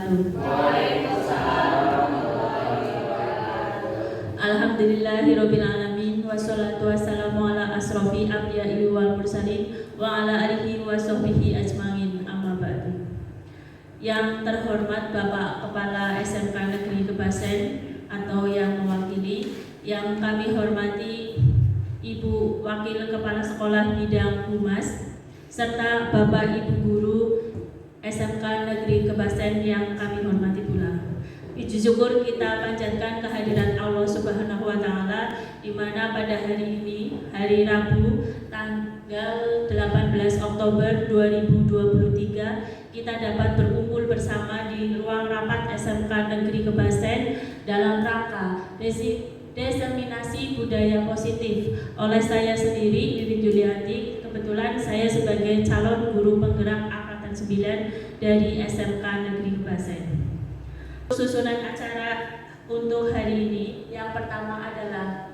wabarakatuh. Alhamdulillahirabbil alamin wassalatu wassalamu ala asrofi anbiya'i wal mursalin wa ala alihi wa sahbihi ajmain, amma ba'du. Yang terhormat Bapak Kepala SMK Negeri Kebasen atau yang mewakili, yang kami hormati Ibu Wakil Kepala Sekolah Bidang Humas, serta Bapak Ibu Guru SMK Negeri Kebasen yang kami hormati pula. Puji syukur kita panjatkan kehadiran Allah Subhanahu wa Ta'ala, di mana pada hari ini, hari Rabu, tanggal 18 Oktober 2023, kita dapat berkumpul bersama di ruang rapat SMK Negeri Kebasen dalam rangka diseminasi budaya positif oleh saya sendiri, Wiwit Juliati. Kebetulan saya sebagai calon guru penggerak angkatan 9 dari SMK Negeri Kebasen. Susunan acara untuk hari ini, yang pertama adalah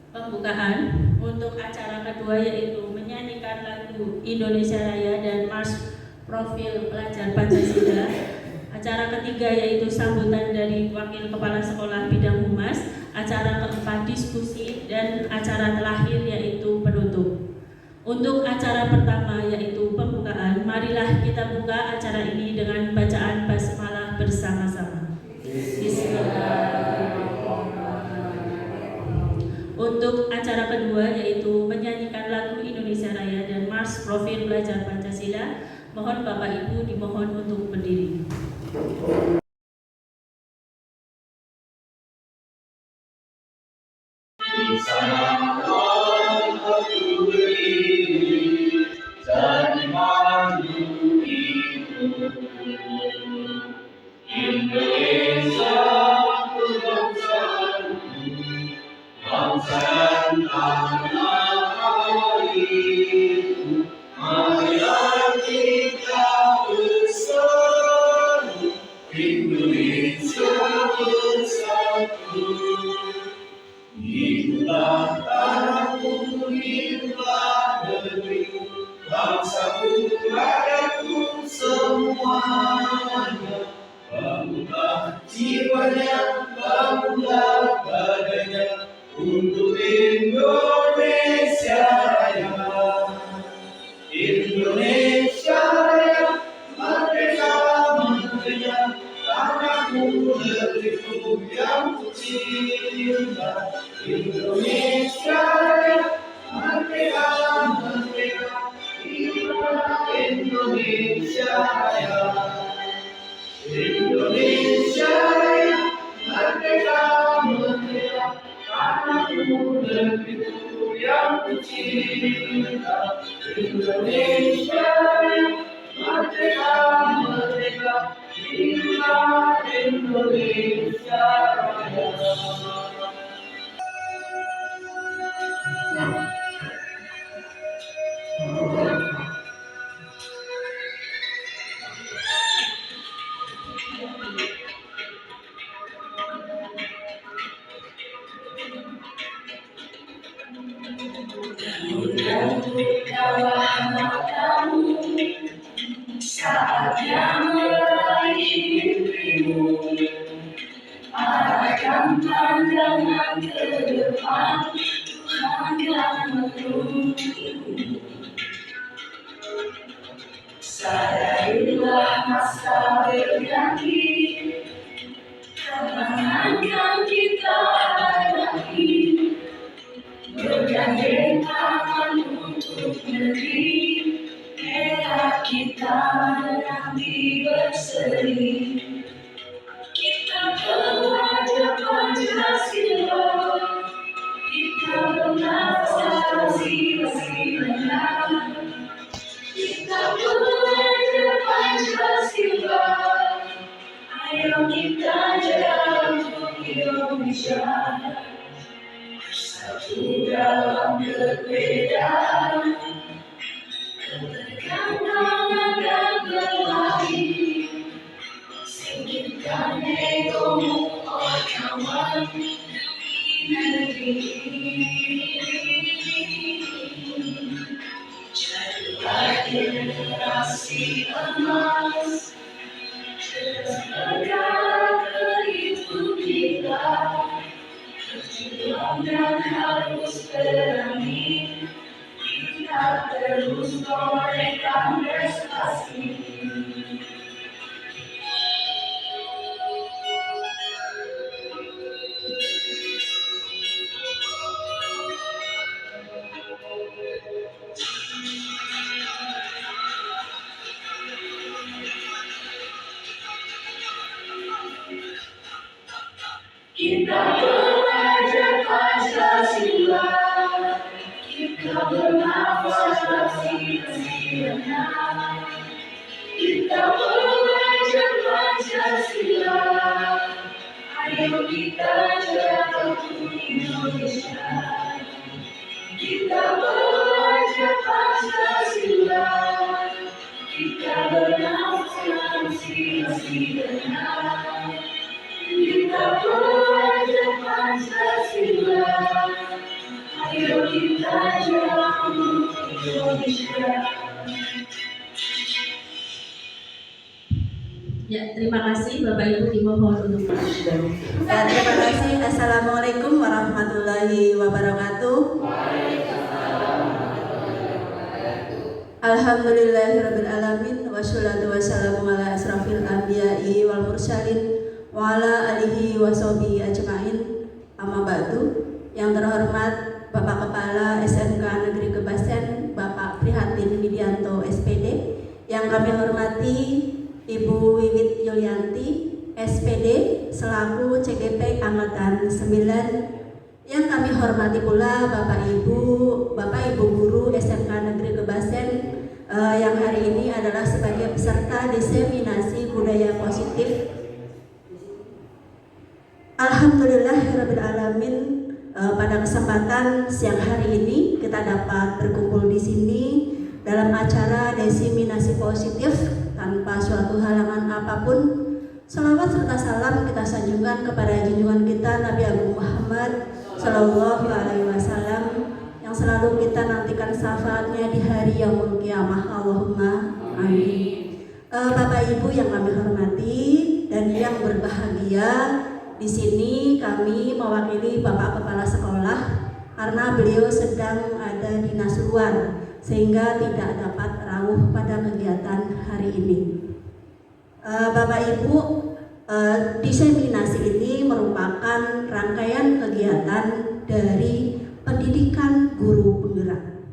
pembukaan. Untuk acara kedua yaitu menyanyikan lagu Indonesia Raya dan Mars Profil Pelajar Pancasila. Acara ketiga yaitu sambutan dari Wakil Kepala Sekolah Bidang Humas. Acara keempat diskusi, dan acara terakhir yaitu penutup. Untuk acara pertama yaitu pembukaan, marilah kita buka acara ini dengan bacaan basmalah bersama-sama. Bismillahirrahmanirrahim. Untuk acara kedua yaitu menyanyikan lagu Indonesia Raya dan Mars Profil Pelajar Pancasila, mohon Bapak Ibu dimohon untuk berdiri. Itulah tanahku, itulah negeriku, bangsaku, rakyatku semuanya. Bangunlah jiwanya, bangunlah badannya untuk Indonesia Raya. Indonesia Raya, merdeka, merdeka, tanahku, negeriku yang kucinta. Indonesia Raya, merdeka, merdeka, Indonesia Raya. Indonesia Raya, merdeka, merdeka, tanahku, negeriku yang kucinta. Indonesia Raya, merdeka, merdeka, Indonesia Raya. Dalam matamu saat yang meraih mimpimu, arahkan pandangan ke depan, Tuhan yang menunggu. Sadarilah masa berganti, kemenangan kita hadapi. Bergandeng tangan untuk negeri, merah kita menanti berseri. Kita pelajar Pancasila, kita bernasab sila-silanya. Kita pelajar Pancasila, ayo kita jalan untuk Indonesia. Bersatu dalam perbedaan, ketegangan dan berlari. Singkirkan egomu, oh kawan, demi negeri. Jadilah generasi emas Kita belajar Pancasila, kita bernafas bersih-bersihnya. Kita belajar Pancasila, ayo kita jaga Indonesia. Kita belajar Pancasila, kita bernafas bersih-bersihnya. Kita belajar Pancasila, ayo kita jaga Indonesia. Ya, terima kasih Bapak Ibu, dimohon untuk bersyukur. Ya, terima kasih. Assalamualaikum warahmatullahi wabarakatuh. Alhamdulillahirabbil alamin wassalatu wassalamu ala asrofil anbiya'i wal mursalin wa ala alihi wa sahbihi ajmain. Amma ba'du. Yang terhormat Bapak Kepala SMK Negeri Kebasen, Bapak Prihatin Widianto SPD. Yang kami hormati Ibu Wiwit Yulianti SPD selaku CGP Angkatan 9. Yang kami hormati pula Bapak Ibu guru SMK Negeri Kebasen yang hari ini adalah sebagai peserta diseminasi budaya positif. Alhamdulillahirabbil alamin, pada kesempatan siang hari ini kita dapat berkumpul di sini dalam acara diseminasi positif tanpa suatu halangan apapun. Salawat serta salam kita sanjungkan kepada junjungan kita Nabi Agung Muhammad Sallallahu Alaihi Wasallam yang selalu kita nantikan syafaatnya di hari yaumul qiyamah. Allahumma amin. Bapak Ibu yang kami hormati dan yang berbahagia, di sini kami mewakili Bapak Kepala Sekolah karena beliau sedang ada dinas luar sehingga tidak dapat rawuh pada kegiatan hari ini. Bapak Ibu, diseminasi ini merupakan rangkaian kegiatan dari pendidikan guru penggerak.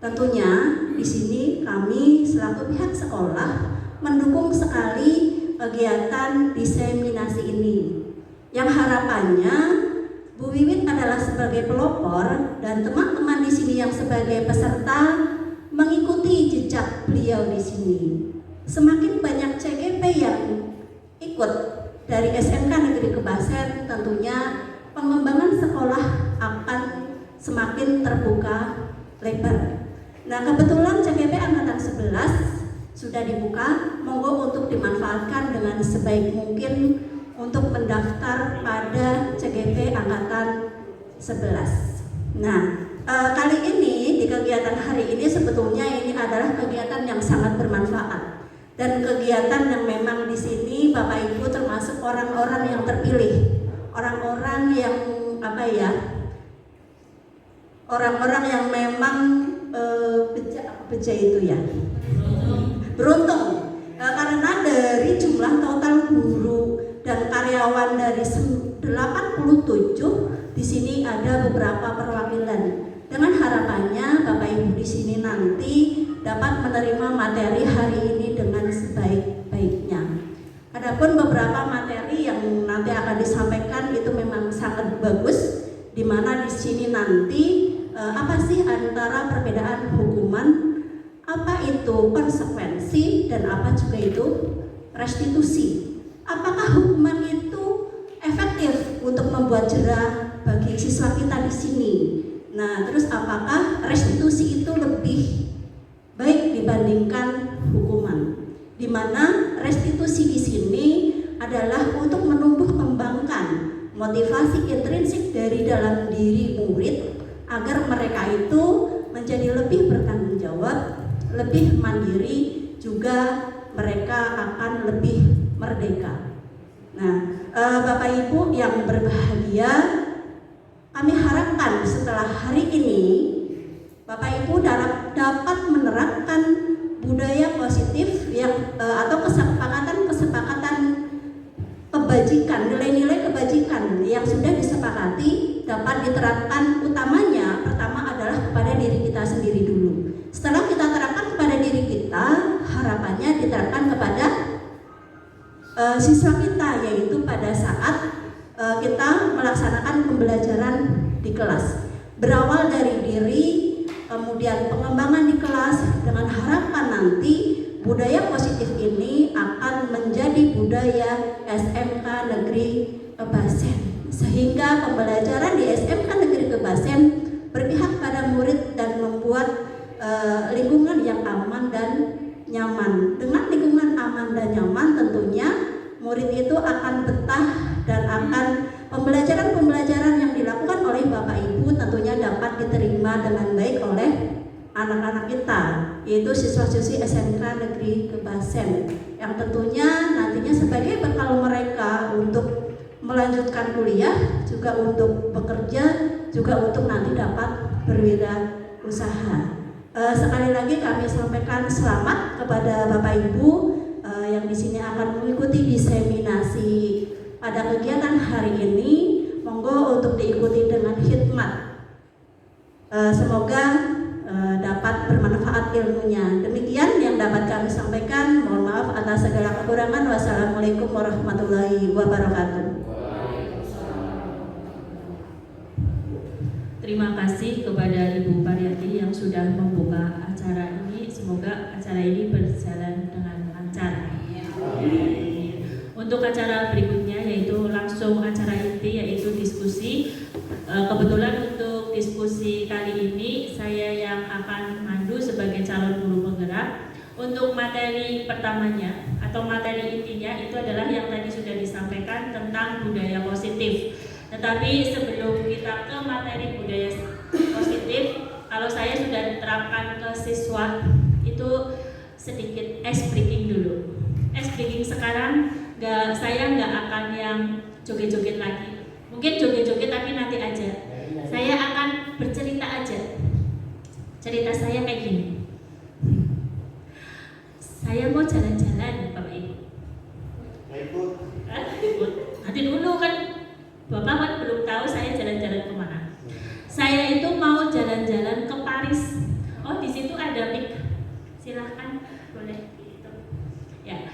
Tentunya di sini kami selaku pihak sekolah mendukung sekali kegiatan diseminasi ini, yang harapannya Bu Wiwit adalah sebagai pelopor dan teman-teman di sini yang sebagai peserta mengikuti jejak beliau di sini. Semakin banyak CGP yang ikut dari SMK Negeri Kebasen, tentunya pengembangan sekolah akan semakin terbuka lebar. Nah, kebetulan CGP Angkatan 11 sudah dibuka, monggo untuk dimanfaatkan dengan sebaik mungkin untuk mendaftar pada CGP Angkatan 11. Nah, kali ini di kegiatan hari ini sebetulnya ini adalah kegiatan yang sangat bermanfaat dan kegiatan yang memang di sini Bapak Ibu termasuk orang-orang yang terpilih, orang-orang yang orang-orang yang memang beja itu ya, beruntung karena dari jumlah total guru dan karyawan dari 87 di sini ada beberapa perwakilan. Dengan harapannya Bapak Ibu di sini nanti dapat menerima materi hari ini dengan sebaik-baiknya. Adapun beberapa materi yang nanti akan disampaikan itu memang sangat bagus, di mana di sini nanti apa sih antara perbedaan hukuman, apa itu konsekuensi, dan apa juga itu restitusi. Apakah hukuman itu efektif untuk membuat jera bagi siswa kita di sini? Nah, terus apakah restitusi itu lebih baik dibandingkan hukuman? Di mana restitusi di sini adalah untuk menumbuh kembangkan motivasi intrinsik dari dalam diri murid agar mereka itu menjadi lebih bertanggung jawab, lebih mandiri, juga mereka akan lebih merdeka. Nah, Bapak Ibu yang berbahagia, kami harapkan setelah hari ini Bapak Ibu dapat menerapkan budaya positif yang atau kesepakatan kebajikan, nilai-nilai kebajikan yang sudah disepakati dapat diterapkan. Utamanya pertama adalah kepada diri kita sendiri dulu. Setelah kita terapkan kepada diri kita, harapannya diterapkan kepada siswa kita, yaitu pada saat kita melaksanakan pembelajaran di kelas. Berawal dari diri, kemudian pengembangan di kelas dengan harapan nanti budaya positif ini akan menjadi budaya SMK Negeri Kebasen, sehingga pembelajaran di SMK Negeri Kebasen berpihak pada murid dan membuat lingkungan yang aman dan nyaman. Dengan lingkungan aman dan nyaman tentunya murid itu akan betah dan akan pembelajaran yang dilakukan oleh Bapak Ibu tentunya dapat diterima dengan baik oleh anak-anak kita, yaitu siswa-siswi SMK Negeri Kebasen, yang tentunya nantinya sebagai bekal mereka untuk melanjutkan kuliah, juga untuk bekerja, juga untuk nanti dapat berwirausaha. Sekali lagi kami sampaikan selamat kepada Bapak Ibu yang di sini akan mengikuti diseminasi pada kegiatan hari ini. Monggo untuk diikuti dengan hikmat. Semoga dapat bermanfaat ilmunya. Demikian yang dapat kami sampaikan. Mohon maaf atas segala kekurangan. Wassalamualaikum warahmatullahi wabarakatuh. Terima kasih kepada Ibu Pariyati yang sudah membuka acara ini. Semoga acara ini berjalan dengan lancar. Untuk acara berikutnya yaitu langsung acara inti, yaitu diskusi. Kebetulan untuk diskusi kali ini saya yang akan mandu sebagai calon guru penggerak. Untuk materi pertamanya atau materi intinya itu adalah yang tadi sudah disampaikan tentang budaya positif. Tetapi sebelum kita ke materi budaya positif, kalau saya sudah diterapkan ke siswa itu sedikit ice breaking dulu. Ice breaking sekarang saya nggak akan yang joget-joget lagi. Mungkin joget-joget tapi nanti aja. Saya akan bercerita aja. Cerita saya kayak gini. Saya mau jalan-jalan, Bapak Ibu. Ikut. Nanti dulu kan, Bapak kan belum tahu saya jalan-jalan kemana. Saya itu mau jalan-jalan ke Paris. Oh, di situ ada mic. Silahkan, boleh. Gitu. Ya.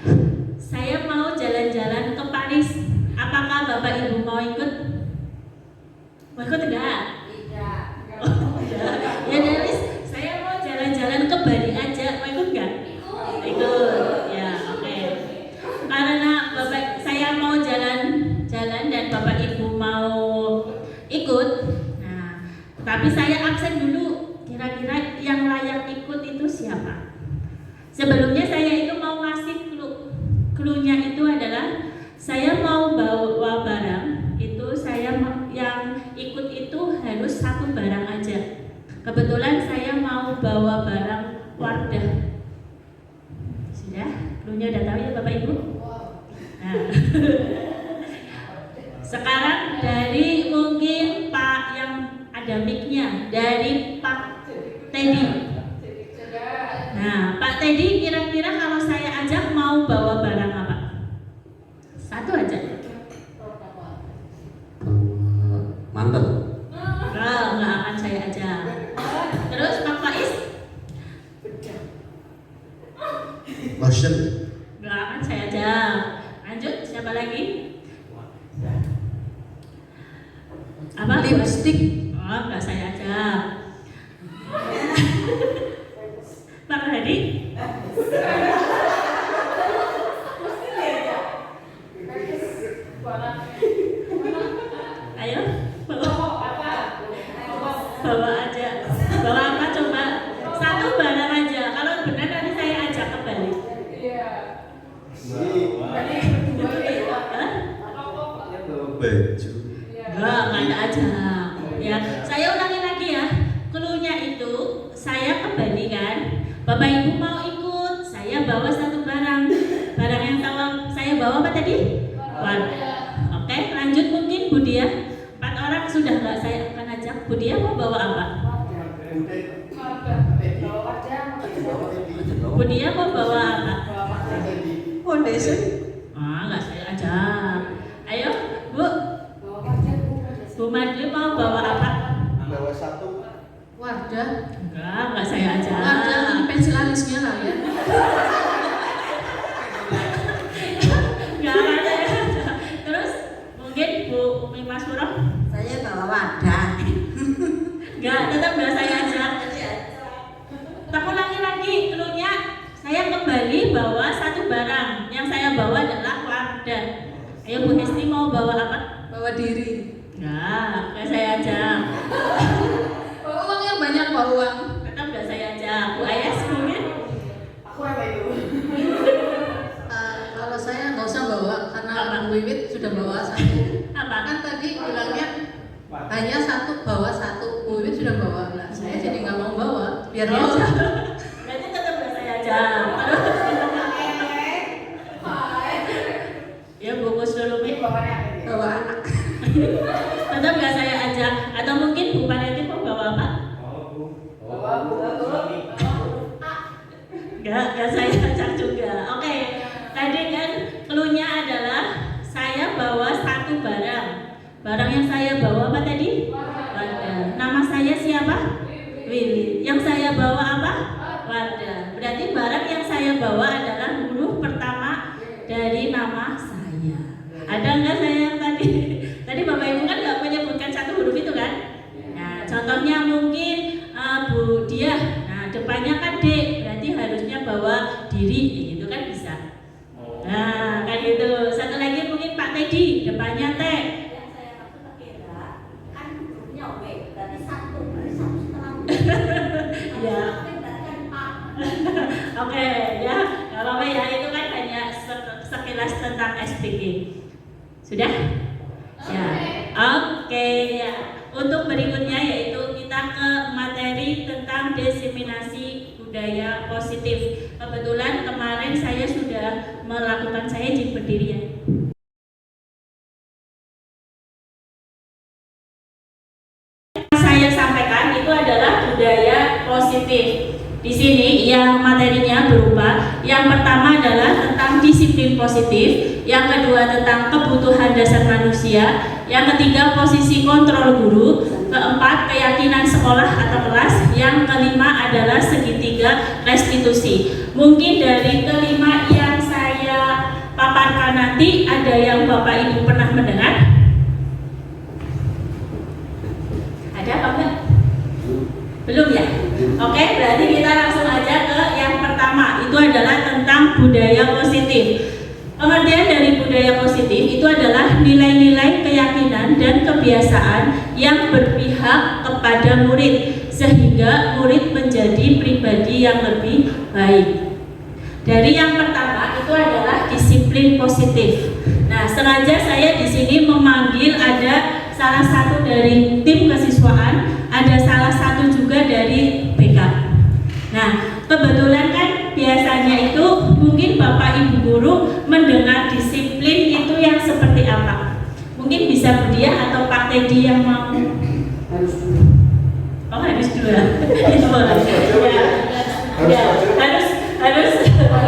Saya mau jalan-jalan ke Paris. Apakah Bapak Ibu mau ikut? Mau ikut enggak? Tidak. Oh, enggak. Ya Dalis, saya mau jalan-jalan ke Bali aja. Mau ikut enggak? Ikut. Ya, oke. Karena saya mau jalan-jalan dan Bapak Ibu mau ikut. Nah, tapi saya absen dulu. Kira-kira yang layak ikut itu siapa? Sebelumnya saya itu mau ngasih clue-nya itu adalah saya mau bawa barang, itu saya yang ikut itu harus satu barang aja. Kebetulan saya mau bawa barang Wardah. Sudah? Clue-nya udah tahu ya Bapak Ibu? Nah. Sekarang dari mungkin Pak yang ada mic-nya, dari Pak Teddy. Nah, Pak Teddy kira-kira kalau saya ajak mau bawa barang apa? Satu aja. Mantap. Nggak akan saya ajak. Terus Pak Faiz? Lotion. Nggak akan saya ajak. Lanjut, siapa lagi? Apa? Lipstick. Oh, nggak saya ajak. Pak Hadi? Ayo, bawa aja. Bawa apa coba? Satu barang aja. Kalau benar nanti saya ajak ke Bali. Hah? Baju. Nggak ada aja. Ya, saya ulangi lagi ya. Clue-nya itu saya ke Bali kan. Bapak Ibu mau ikut, saya bawa satu barang. Barang yang saya bawa apa tadi? Wardah. Oke, lanjut mungkin Bu Dia. 4 orang sudah nggak saya akan ajak. Bu Dia mau bawa apa? Bu Dia mau bawa apa? Foundation. Nggak saya ajak. Ayo, Bu. Bu Madi mau bawa apa? Bawa satu. Wardah. Enggak saya ajak. Wardah ini pensil alisnya lah ya. Enggak ada. Terus mungkin Bu Ayo Bu Hesti mau bawa apa? Bawa diri. Enggak saya ajak. Bawa uang yang banyak, bawa uang. Tetap enggak saya ajak. Bu Ayas mungkin? Kalau saya nggak usah bawa karena Apa? Bu Wiwit sudah bawa satu. Apa? Kan tadi bilangnya hanya satu, bawa satu. Bu Wiwit sudah bawa. Nah, saya jadi nggak mau bawa. Biar dia aja. Berarti tetap enggak saya ajak. Ya bungkus dulu Mi. Bawa anak. Tetap enggak saya ajak. Atau mungkin Bu Paneti mau bawa apa? Enggak saya ajak juga. Oke. Tadi kan clue-nya adalah saya bawa satu barang. Barang yang saya bawa apa tadi? Wadah. Nama saya siapa? Willy. Yang saya bawa apa? Wadah. Berarti barang yang saya bawa adalah huruf pertama dari nama saya. Ada enggak saya yang tadi? Tadi Bapak Ibu kan nggak menyebutkan satu huruf itu kan? Nah, contohnya mungkin Bu Diah. Nah, depannya kan D, berarti harusnya bawa diri, gitu kan bisa. Nah, kayak gitu. Satu lagi mungkin Pak Teddy, depannya T. Yang saya maksud pakai kan hurufnya W, berarti satu setelah Ya. berarti kan A. Oke, ya, nggak apa-apa ya. Itu kan hanya sekilas tentang speaking. Sudah? Ya. Oke, ya. Untuk berikutnya yaitu kita ke materi tentang diseminasi budaya positif. Kebetulan kemarin saya sudah melakukan, saya jadi berdiri ya. Saya sampaikan itu adalah budaya positif. Di sini yang materinya berupa yang pertama adalah tentang disiplin positif, yang kedua tentang kebutuhan dasar manusia, yang ketiga posisi kontrol guru, keempat keyakinan sekolah atau kelas, yang kelima adalah segitiga restitusi. Mungkin dari kelima yang saya paparkan nanti ada yang Bapak Ibu pernah mendengar? Ada apa enggak? Belum ya? Oke, berarti kita langsung aja ke yang pertama. Itu adalah tentang budaya positif. Pengertian dari budaya positif itu adalah nilai-nilai keyakinan dan kebiasaan yang berpihak kepada murid sehingga murid menjadi pribadi yang lebih baik. Dari yang pertama itu adalah disiplin positif. Nah, sengaja saya di sini memanggil ada salah satu dari tim kesiswaan, ada salah satu juga dari BK. Nah, kebetulan kan biasanya itu mungkin Bapak Ibu guru mendengar disiplin itu yang seperti apa? Mungkin bisa Bu Diah atau Pak Teddy yang mau. Oh, harus dua. Itu boleh. Ya,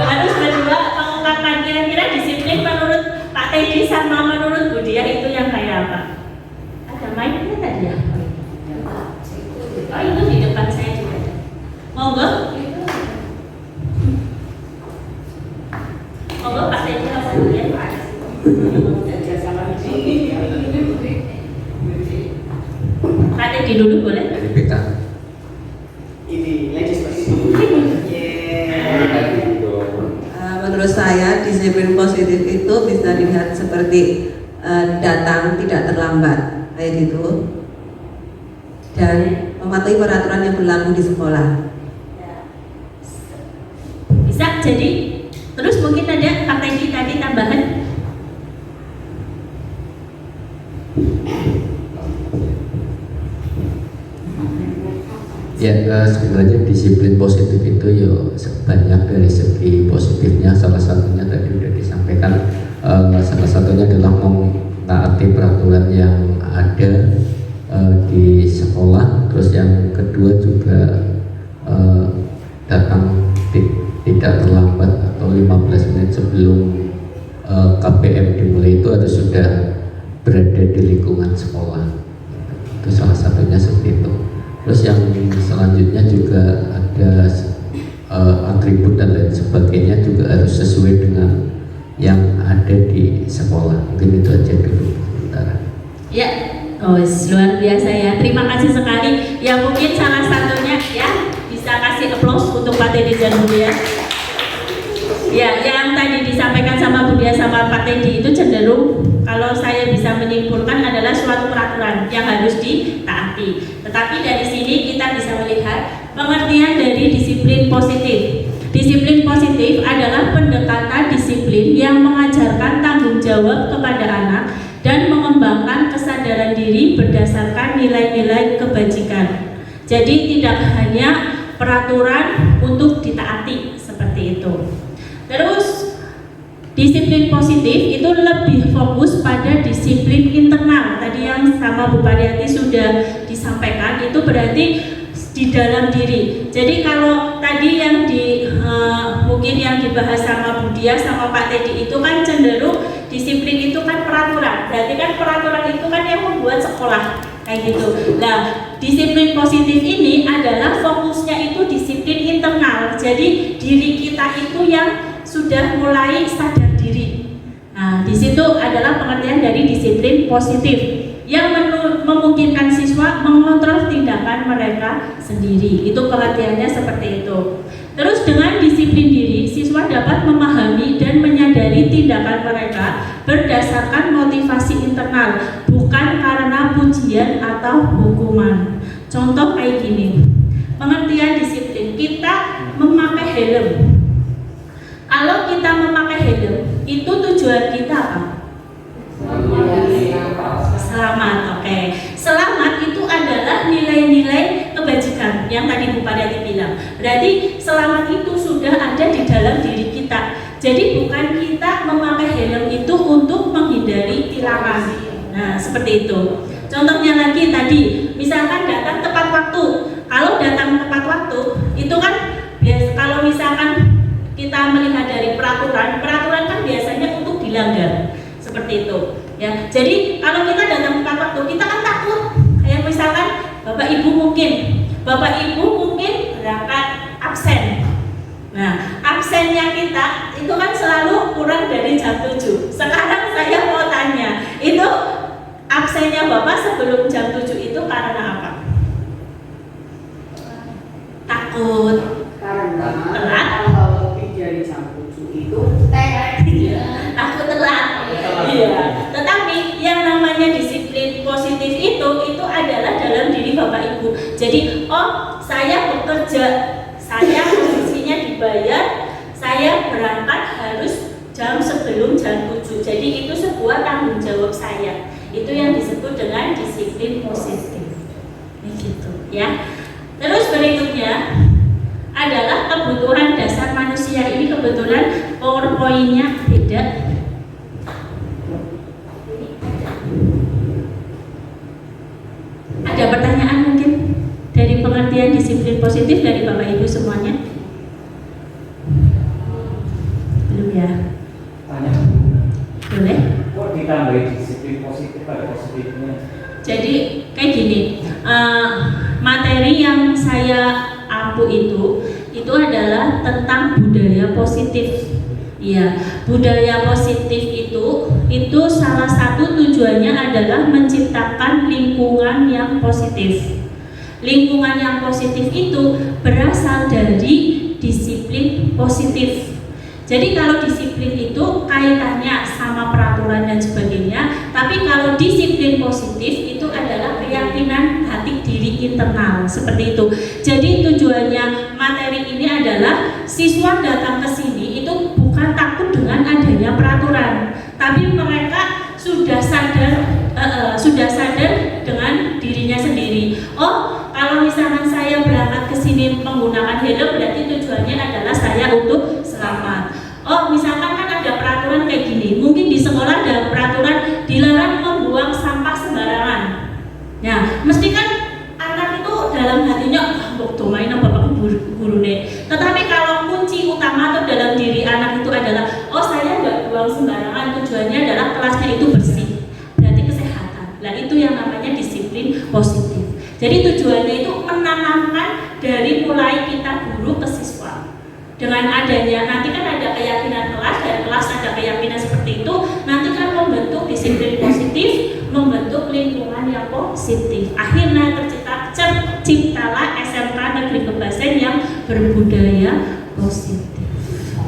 harus berdua pengungkapan kira-kira disiplin menurut Pak Teddy sama menurut Bu Diah itu yang kayak apa? Ada mainnya tadi ya? Oh, itu di depan saya juga. Monggo. Monggo Pak Teddy apa ya? Pak Teddy dulu boleh? Dari BK. Ini legislasi. Menurut saya disiplin positif itu bisa dilihat seperti datang tidak terlambat kayak gitu dan mematuhi peraturan yang berlaku di sekolah. Bisa jadi. Terus mungkin ada Pak Teddy tadi tambahan. Ya, sebenarnya disiplin positif itu ya banyak dari segi positifnya. Salah satunya tadi sudah disampaikan, salah satunya adalah mentaati peraturan yang ada di sekolah. Terus yang kedua juga datang tidak terlambat atau 15 menit sebelum KPM dimulai itu harus sudah berada di lingkungan sekolah. Itu salah satunya seperti itu. Terus yang selanjutnya juga ada atribut dan lain sebagainya juga harus sesuai dengan yang ada di sekolah. Mungkin itu aja dulu sementara. Ya, luar biasa ya. Terima kasih sekali. Ya mungkin salah satunya ya bisa kasih applause untuk Pak Teddy dan Bu Diah. Ya, yang tadi disampaikan sama Bu Diah sama Pak Teddy itu cenderung kalau saya bisa menyimpulkan adalah suatu peraturan yang harus ditaati. Tetapi dari sini kita bisa melihat pengertian dari disiplin positif. Disiplin positif adalah pendekatan disiplin yang mengajarkan tanggung jawab kepada anak dan mengembangkan kesadaran diri berdasarkan nilai-nilai kebajikan. Jadi tidak hanya peraturan untuk ditaati seperti itu. Terus disiplin positif itu lebih fokus pada disiplin internal. Tadi yang sama Bu Pariyati sudah disampaikan, itu berarti di dalam diri. Jadi kalau tadi yang mungkin yang dibahas sama Bu Dia sama Pak Teddy itu kan cenderung disiplin itu kan peraturan. Berarti kan peraturan itu kan yang membuat sekolah kayak gitu. Nah, disiplin positif ini adalah fokusnya itu disiplin internal. Jadi diri kita itu yang sudah mulai sadar diri. Nah, di situ adalah pengertian dari disiplin positif yang memungkinkan siswa mengontrol tindakan mereka sendiri. Itu pengertiannya seperti itu. Terus dengan disiplin diri, siswa dapat memahami dan menyadari tindakan mereka berdasarkan motivasi internal, bukan karena pujian atau hukuman. Contoh kayak gini. Pengertian disiplin, kita memakai helm. Kalau kita memakai helm, itu tujuan kita apa? Selamat, oke. Selamat itu adalah nilai-nilai kebajikan yang tadi Bu Pariyati bilang. Berarti selamat itu sudah ada di dalam diri kita. Jadi bukan kita memakai helm itu untuk menghindari tilangan. Nah, seperti itu. Contohnya lagi tadi, misalkan datang tepat waktu. Kalau datang tepat waktu, itu kan kalau misalkan kita melihat dari peraturan kan biasanya untuk dilanggar. Seperti itu. Ya, jadi kalau kita datang tepat waktu, kita kan takut. Kayak misalkan Bapak Ibu mungkin berangkat absen. Nah, absennya kita itu kan selalu kurang dari jam 7. Sekarang saya mau tanya, itu absennya Bapak sebelum jam 7 itu karena apa? Takut. Karena telat. kalau lebih dari jam 7 itu Takut telat. Iya. Tetapi yang namanya disiplin positif itu adalah dalam diri Bapak Ibu. Jadi, oh, saya bekerja, saya posisinya dibayar, saya berangkat harus jam sebelum jam 7. Jadi itu sebuah tanggung jawab saya. Itu yang disebut dengan disiplin positif. Ini gitu, ya. Terus berikutnya adalah kebutuhan dasar manusia. Ini kebetulan PowerPoint-nya beda. Ada pertanyaan mungkin dari pengertian disiplin positif dari Bapak Ibu semuanya? Belum ya? Tanya. Boleh? Kok ditambahin disiplin positif pada positifnya? Jadi kayak gini, materi yang saya ampu itu adalah tentang budaya positif. Iya, budaya positif itu salah satu tujuannya adalah menciptakan lingkungan yang positif. Lingkungan yang positif itu berasal dari disiplin positif. Jadi kalau disiplin itu kaitannya sama peraturan dan sebagainya, tapi kalau disiplin positif itu adalah keyakinan hati diri internal, seperti itu. Jadi tujuannya materi ini adalah siswa datang ke sini itu bukan takut dengan adanya peraturan, tapi mereka sudah sadar dengan dirinya sendiri. Oh, kalau misalkan saya berangkat ke sini menggunakan helm, berarti tujuannya adalah saya untuk selamat. Oh, misalkan kan ada peraturan kayak gini, mungkin di sekolah ada peraturan dilarang membuang sampah sembarangan. Ya, mesti kan anak itu dalam hatinya, waktu main apa guru nih. Tetapi kalau kunci utama tuh dalam diri anak itu adalah, oh saya nggak buang sembarangan, tujuannya adalah kelasnya itu bersih, berarti kesehatan. Nah itu yang namanya disiplin positif. Jadi tujuannya itu menanamkan dari mulai kita guru ke siswa. Dengan adanya nanti kan ada keyakinan kelas, dan kelas ada keyakinan seperti itu, nanti kan membentuk disiplin positif, membentuk lingkungan yang positif. Akhirnya terciptalah SMK Negeri Kebasen yang berbudaya positif.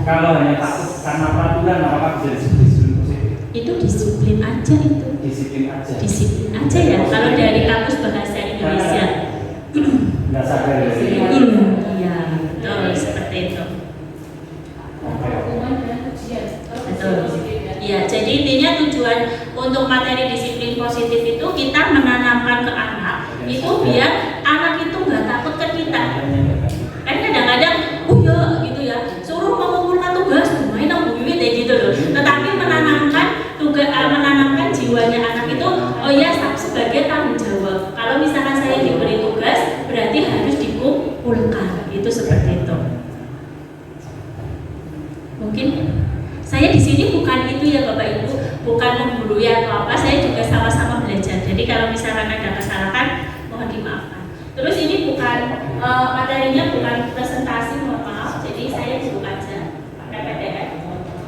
Kalau hanya takut karena peraturan, apakah bisa disebut disiplin positif? Itu disiplin aja. aja itu. Disiplin aja. Disiplin aja ya. Kalau dari kamus bahasa Indonesia. Nggak sadar dari Iya, betul seperti itu. Betul. Iya, jadi intinya tujuan untuk materi disiplin positif itu kita menanamkan ke anak itu biar anak itu nggak takut ke kita. Kan kadang-kadang, ya gitu ya, suruh mengumpulkan tugas, main aku bibit ya gitu loh. Tetapi menanamkan jiwanya anak itu, oh ya sebagai tanggung jawab. Kalau misalkan saya diberi tugas, berarti harus dikumpulkan. Itu seperti itu. Mungkin saya di sini bukan itu ya Bapak Ibu, bukan menggurui atau apa, saya juga sama-sama belajar. Jadi kalau misalkan ada kesalahan, mohon dimaafkan. Terus ini bukan materinya bukan presentasi, mohon maaf. Jadi saya buka aja pakai PDF.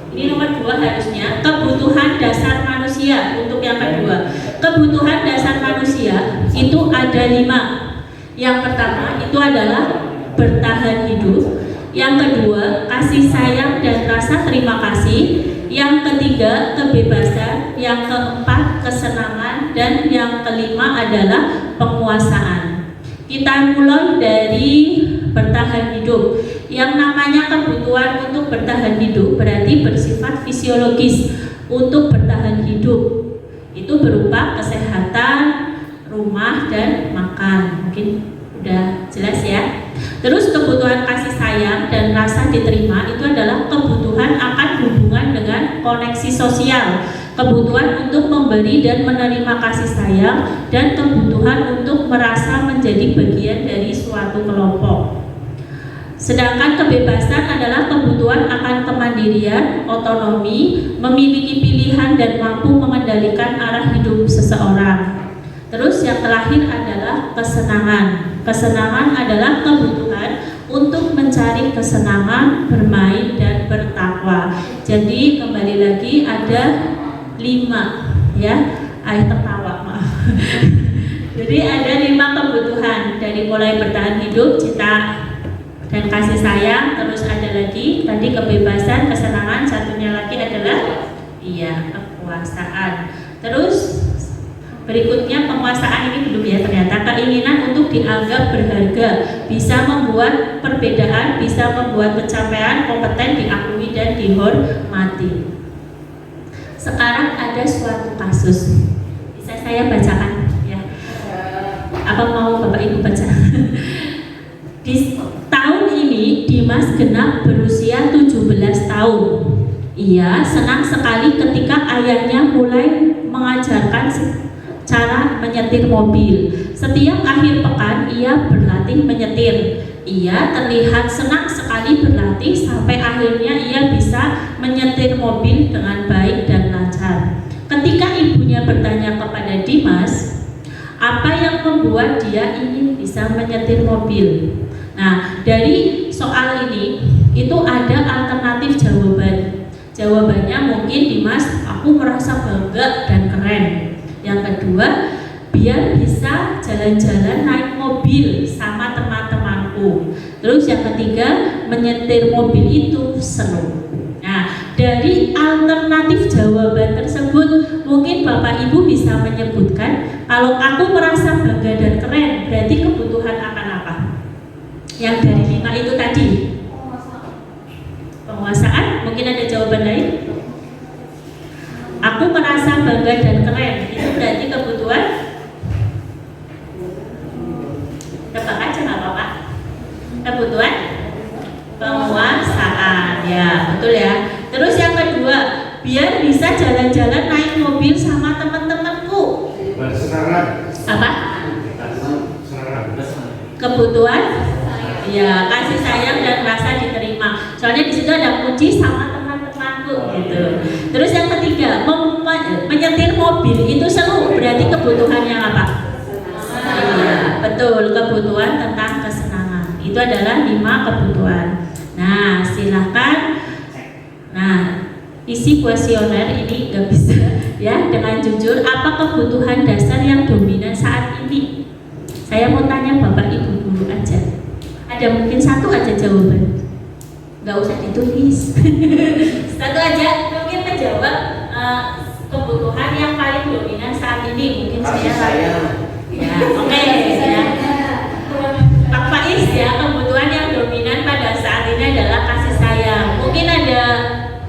Ini nomor 2 harusnya kebutuhan dasar manusia. Untuk yang kedua, kebutuhan dasar manusia itu ada 5. Yang pertama itu adalah bertahan hidup. Yang kedua, kasih sayang dan rasa terima kasih. Yang ketiga, kebebasan. Yang keempat, kesenangan. Dan yang kelima adalah penguasaan. Kita mulai dari bertahan hidup. Yang namanya kebutuhan untuk bertahan hidup berarti bersifat fisiologis. Untuk bertahan hidup itu berupa kesehatan, rumah, dan makan. Mungkin udah jelas ya. Terus kebutuhan kasih sayang dan rasa diterima itu adalah kebutuhan akan hubungan dengan koneksi sosial, kebutuhan untuk memberi dan menerima kasih sayang, dan kebutuhan untuk merasa menjadi bagian dari suatu kelompok. Sedangkan kebebasan adalah kebutuhan akan kemandirian, otonomi, memiliki pilihan dan mampu mengendalikan arah hidup seseorang. Terus yang terakhir adalah kesenangan. Kesenangan adalah kebutuhan untuk mencari kesenangan, bermain, dan bertakwa. Jadi kembali lagi ada 5 ya. Tertawa, maaf. Jadi ada 5 kebutuhan dari mulai bertahan hidup, cinta dan kasih sayang. Terus ada lagi tadi kebebasan, kesenangan. Satunya lagi adalah kekuasaan. Terus berikutnya penguasaan ini belum ya, ternyata keinginan untuk dianggap berharga, bisa membuat perbedaan, bisa membuat pencapaian, kompeten, diakui dan dihormati. Sekarang ada suatu kasus, bisa saya bacakan ya? Apa mau Bapak Ibu baca? Di tahun ini Dimas genap berusia 17 tahun. Ia senang sekali ketika ayahnya mulai mengajarkan cara menyetir mobil. Setiap akhir pekan ia berlatih menyetir. Ia terlihat senang sekali berlatih sampai akhirnya ia bisa menyetir mobil dengan baik dan lancar. Ketika ibunya bertanya kepada Dimas, apa yang membuat dia ingin bisa menyetir mobil? Nah, dari soal ini itu ada alternatif jawaban. Jawabannya mungkin Dimas, aku merasa bangga dan keren. Yang kedua, biar bisa jalan-jalan naik mobil sama teman-temanku. Terus yang ketiga, menyetir mobil itu seru. Nah, dari alternatif jawaban tersebut mungkin Bapak Ibu bisa menyebutkan, kalau aku merasa bangga dan keren, berarti kebutuhan akan apa? Yang dari 5 itu tadi. Penguasaan, mungkin ada jawaban lain? Aku merasa bangga dan keren, itu berarti kebutuhan. Tebak aja nggak apa-apa. Kebutuhan penguasaan, ya betul ya. Terus yang kedua, biar bisa jalan-jalan naik mobil sama teman-temanku. Apa? Kebutuhan, ya kasih sayang dan rasa diterima. Soalnya di situ ada kunci sama teman-temanku gitu. Terus yang ketiga, menyetir mobil itu seru, berarti kebutuhan yang apa? Iya, betul, kebutuhan tentang kesenangan. Itu adalah 5 kebutuhan. Nah, silahkan. Nah, isi kuesioner ini nggak bisa ya, dengan jujur, apa kebutuhan dasar yang dominan saat ini? Saya mau tanya Bapak Ibu dulu aja. Ada mungkin satu aja jawaban. Nggak usah ditulis. Satu aja mungkin menjawab kebutuhan yang paling yang dominan saat ini? Mungkin Kasih saya. sayang. Ya, oke ya. Pak Faiz ya, kebutuhan yang dominan pada saat ini adalah kasih sayang. Mungkin ada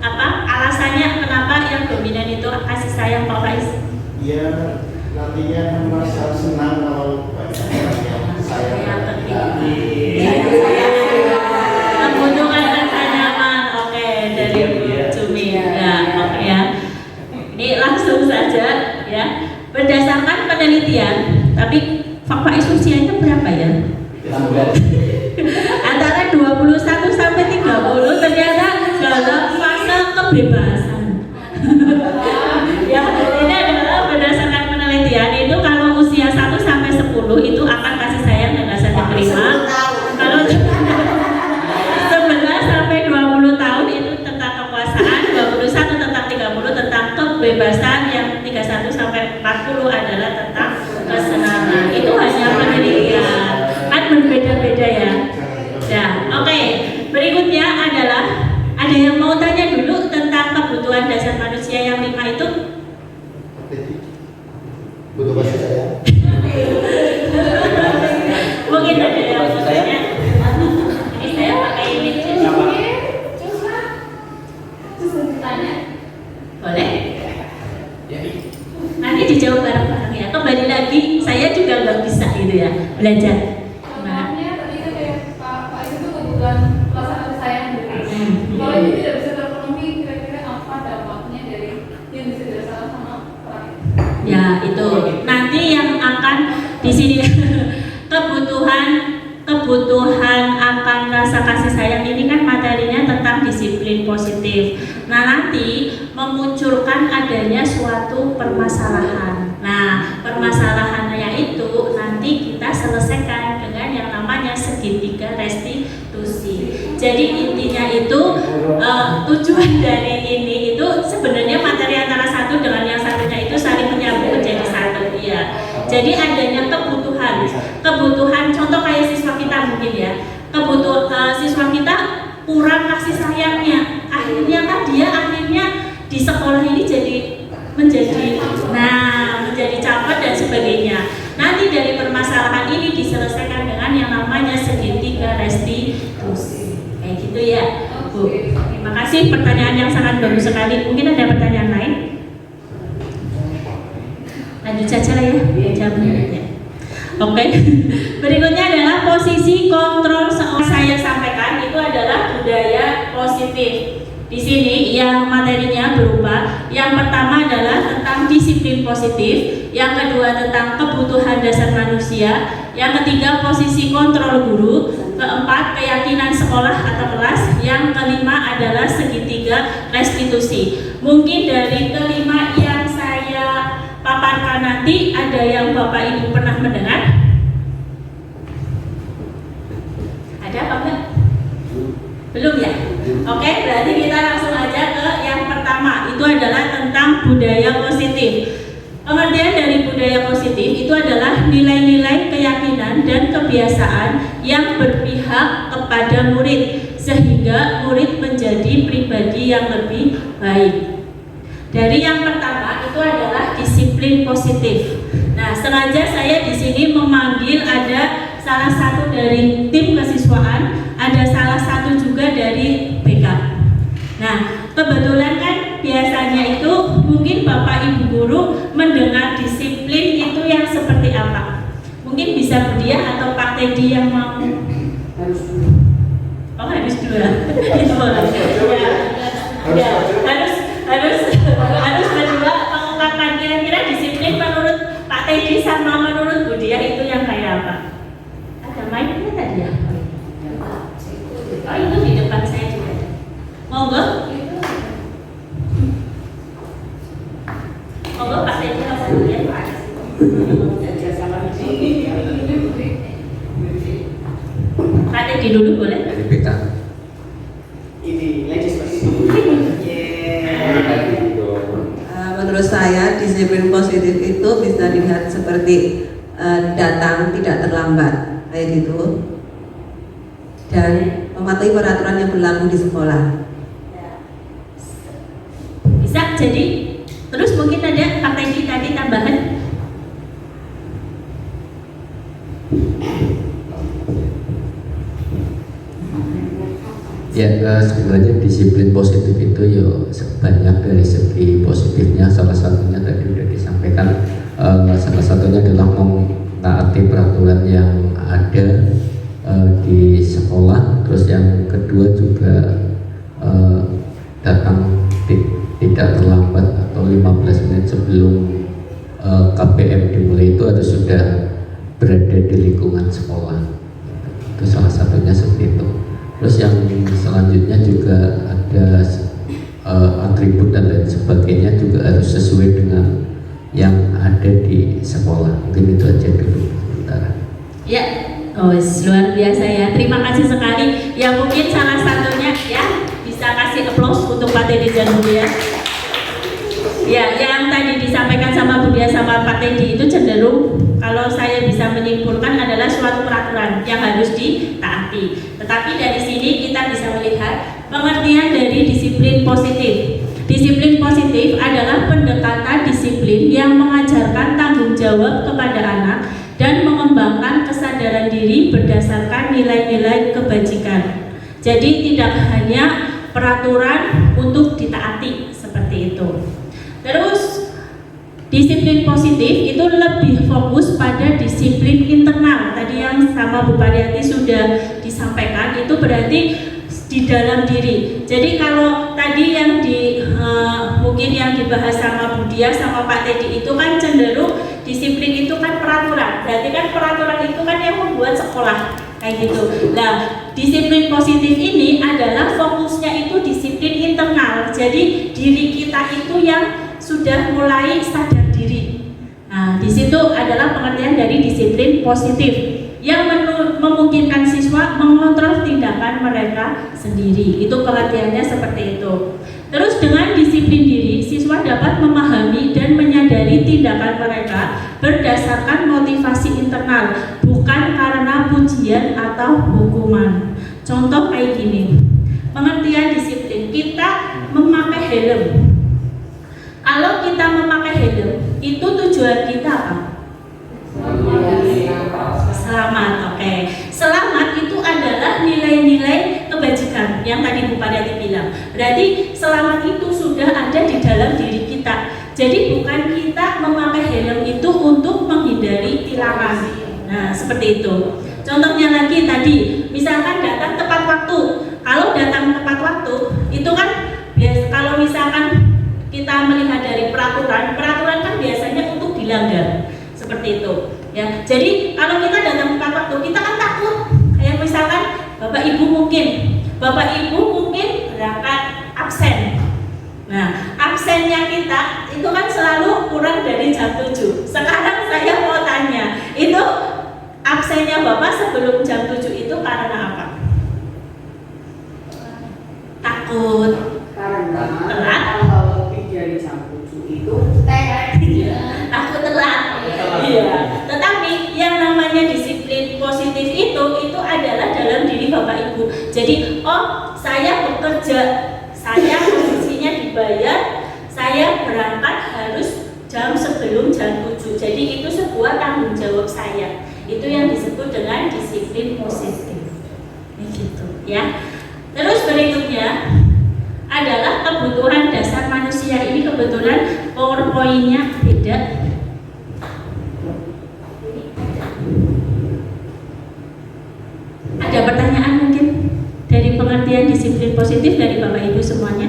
apa alasannya kenapa yang dominan itu kasih sayang, Pak Faiz? Dia nantinya merasa senang kalau banyak orang yang sayang. Kebutuhan rasa nyaman, oke, dari Bu Cumi ya, oke ya. Ini langsung saja ya. Berdasarkan penelitian, tapi Pak Faiz usianya berapa ya? Antara 21 sampai 30 ternyata dalam fase kebebasan. Ya, ini adalah berdasarkan penelitian itu kalau usia 1 sampai 10 itu akan kasih sayang dan rasa diterima. Kalau 11 sampai 20 tahun itu tentang kekuasaan, 21 tentang 30 tentang kebebasan, yang 31 sampai 40 adalah tentang kesenangan. Itu hanya penelitian. Kan berbeda-beda ya. Ya, oke. Berikutnya adalah ada yang mau tanya dulu tentang kebutuhan dasar manusia yang 5 itu? Butuh kasih sayang. Mungkin ada yang mau tanya. Ini saya pakai ini. Boleh? Nanti dijawab bareng-bareng ya. Kembali lagi, saya juga nggak bisa gitu ya belajar. Nah, tadi kan kayak Pak itu kebutuhan rasa kasih sayang gitu. Kalau ini tidak bisa terpenuhi, kira-kira apa dampaknya dari yang bisa dirasakan sama orang? ya itu nanti yang akan di sini kebutuhan akan rasa kasih sayang ini kan materinya tentang disiplin positif. Nah, nanti memunculkan adanya suatu permasalahan. Nah, permasalahannya itu nanti kita selesaikan dengan yang namanya segitiga restitusi. Jadi intinya itu tujuan dari ini itu sebenarnya materi antara satu dengan yang satunya itu saling menyambung menjadi satu ya. Jadi adanya kebutuhan contoh kayak siswa kita mungkin ya, kebutuhan siswa kita kurang kasih sayangnya, akhirnya kan dia di sekolah ini menjadi caper dan sebagainya. Nanti dari permasalahan ini diselesaikan dengan yang namanya segitiga restitusi. Kayak gitu ya, Bu. Terima kasih, pertanyaan yang sangat bagus sekali. Mungkin ada pertanyaan lain? Lanjut saja lah ya, jawabnya. Oke. Berikutnya adalah posisi kontrol. Saya sampaikan itu adalah budaya positif. Di sini yang materinya berupa yang pertama adalah tentang disiplin positif, yang kedua tentang kebutuhan dasar manusia, yang ketiga posisi kontrol guru, keempat keyakinan sekolah atau kelas, yang kelima adalah segitiga restitusi. Mungkin dari kelima yang saya paparkan nanti ada yang Bapak Ibu pernah mendengar? Ada apa enggak? Belum ya? Oke, berarti kita langsung aja ke yang pertama. Itu adalah tentang budaya positif. Pengertian dari budaya positif itu adalah nilai-nilai keyakinan dan kebiasaan yang berpihak kepada murid sehingga murid menjadi pribadi yang lebih baik. Dari yang pertama itu adalah disiplin positif. Nah, sengaja saya di sini memanggil ada salah satu dari tim kesiswaan, ada salah satu juga dari BK. Nah, kebetulan kan biasanya itu mungkin Bapak Ibu guru mendengar disiplin itu yang seperti apa? Mungkin bisa Bu Diah atau Pak Teddy yang mau? Oh, harus dua. Itu boleh. Harus berdua pengungkapan kira-kira disiplin menurut Pak Teddy sama menurut Bu Diah itu yang kayak apa? Ada mainnya tadi ya? Oh, itu di depan saya juga. Monggo. Monggo Pak Teddy apa ya? Pak Teddy dulu boleh? Dari BK. Ini legislasi. Menurut saya disiplin positif itu bisa dilihat seperti datang tidak terlambat kayak gitu, dan mematuhi peraturan yang berlaku di sekolah. Bisa jadi. Terus mungkin ada Pak Teddy tadi tambahan? Ya, sebenarnya disiplin positif itu ya banyak dari segi positifnya. Salah satunya tadi sudah disampaikan, salah satunya adalah menaati peraturan yang ada di sekolah. Terus yang kedua juga datang tidak terlambat atau 15 menit sebelum KPM dimulai itu harus sudah berada di lingkungan sekolah. Itu salah satunya seperti itu. Terus yang selanjutnya juga ada atribut dan lain sebagainya juga harus sesuai dengan yang ada di sekolah. Mungkin itu aja dulu sementara. Ya, luar biasa ya. Terima kasih sekali. Ya mungkin salah satunya ya bisa kasih applause untuk Pak Teddy dan Budia. Ya, yang tadi disampaikan sama Budia sama Pak Teddy itu cenderung kalau saya bisa menyimpulkan adalah suatu peraturan yang harus ditaati. Tetapi dari sini kita bisa melihat pengertian dari disiplin positif. Disiplin positif adalah pendekatan disiplin yang mengajarkan tanggung jawab kepada anak dan mengembangkan kesadaran diri berdasarkan nilai-nilai kebajikan. Jadi tidak hanya peraturan untuk ditaati seperti itu. Terus disiplin positif itu lebih fokus pada disiplin internal. Tadi yang sama Bu Pariyati sudah disampaikan, itu berarti di dalam diri. Jadi kalau tadi yang mungkin yang dibahas sama Budia sama Pak Teddy itu kan cenderung disiplin itu kan peraturan. Berarti kan peraturan itu kan yang membuat sekolah kayak gitu. Nah, disiplin positif ini adalah fokusnya itu disiplin internal. Jadi diri kita itu yang sudah mulai sadar diri. Nah, di situ adalah pengertian dari disiplin positif yang memungkinkan siswa mengontrol tindakan mereka sendiri. Itu pengertiannya seperti itu. Terus dengan disiplin diri, siswa dapat memahami dan menyadari tindakan mereka berdasarkan motivasi internal, bukan karena pujian atau hukuman. Contoh kayak gini. Pengertian disiplin, kita memakai helm. Kalau kita memakai helm, itu tujuan kita apa? Selamat, oke. Selamat itu adalah nilai-nilai kebajikan yang tadi Bu Pariyati bilang. Berarti selamat itu sudah ada di dalam diri kita. Jadi bukan kita memakai helm itu untuk menghindari tilangan. Nah, seperti itu. Contohnya lagi tadi, misalkan datang tepat waktu. Kalau datang tepat waktu, itu kan kalau misalkan kita melihat dari peraturan kan biasanya untuk dilanggar. Seperti itu. Ya, jadi kalau kita datang tepat waktu, kita kan takut. Kayak misalkan Bapak Ibu mungkin berangkat absen. Nah, absennya kita itu kan selalu kurang dari jam 7. Sekarang saya mau tanya, itu absennya Bapak sebelum jam 7 itu karena apa? Takut. Karena telat. kalau lebih dari jam 7 itu Takut telat. Iya. Tetapi yang namanya disiplin positif itu adalah dalam diri Bapak Ibu. Jadi, saya bekerja, saya posisinya dibayar, saya berangkat harus jam sebelum jam 7. Jadi itu sebuah tanggung jawab saya. Itu yang disebut dengan disiplin positif. Begitu, ya. Terus berikutnya adalah kebutuhan dasar manusia. Ini kebetulan PowerPoint-nya beda. Ada pertanyaan mungkin dari pengertian disiplin positif dari Bapak Ibu semuanya?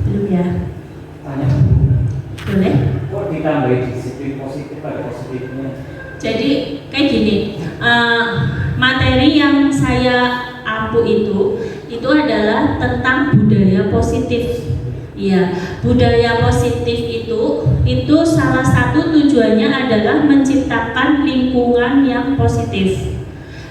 Belum ya? Tanya. Boleh? Kok ditambahin disiplin positif ada positifnya? Jadi kayak gini, materi yang saya ampu itu adalah tentang budaya positif. Iya, budaya positif itu salah satu tujuannya adalah menciptakan lingkungan yang positif.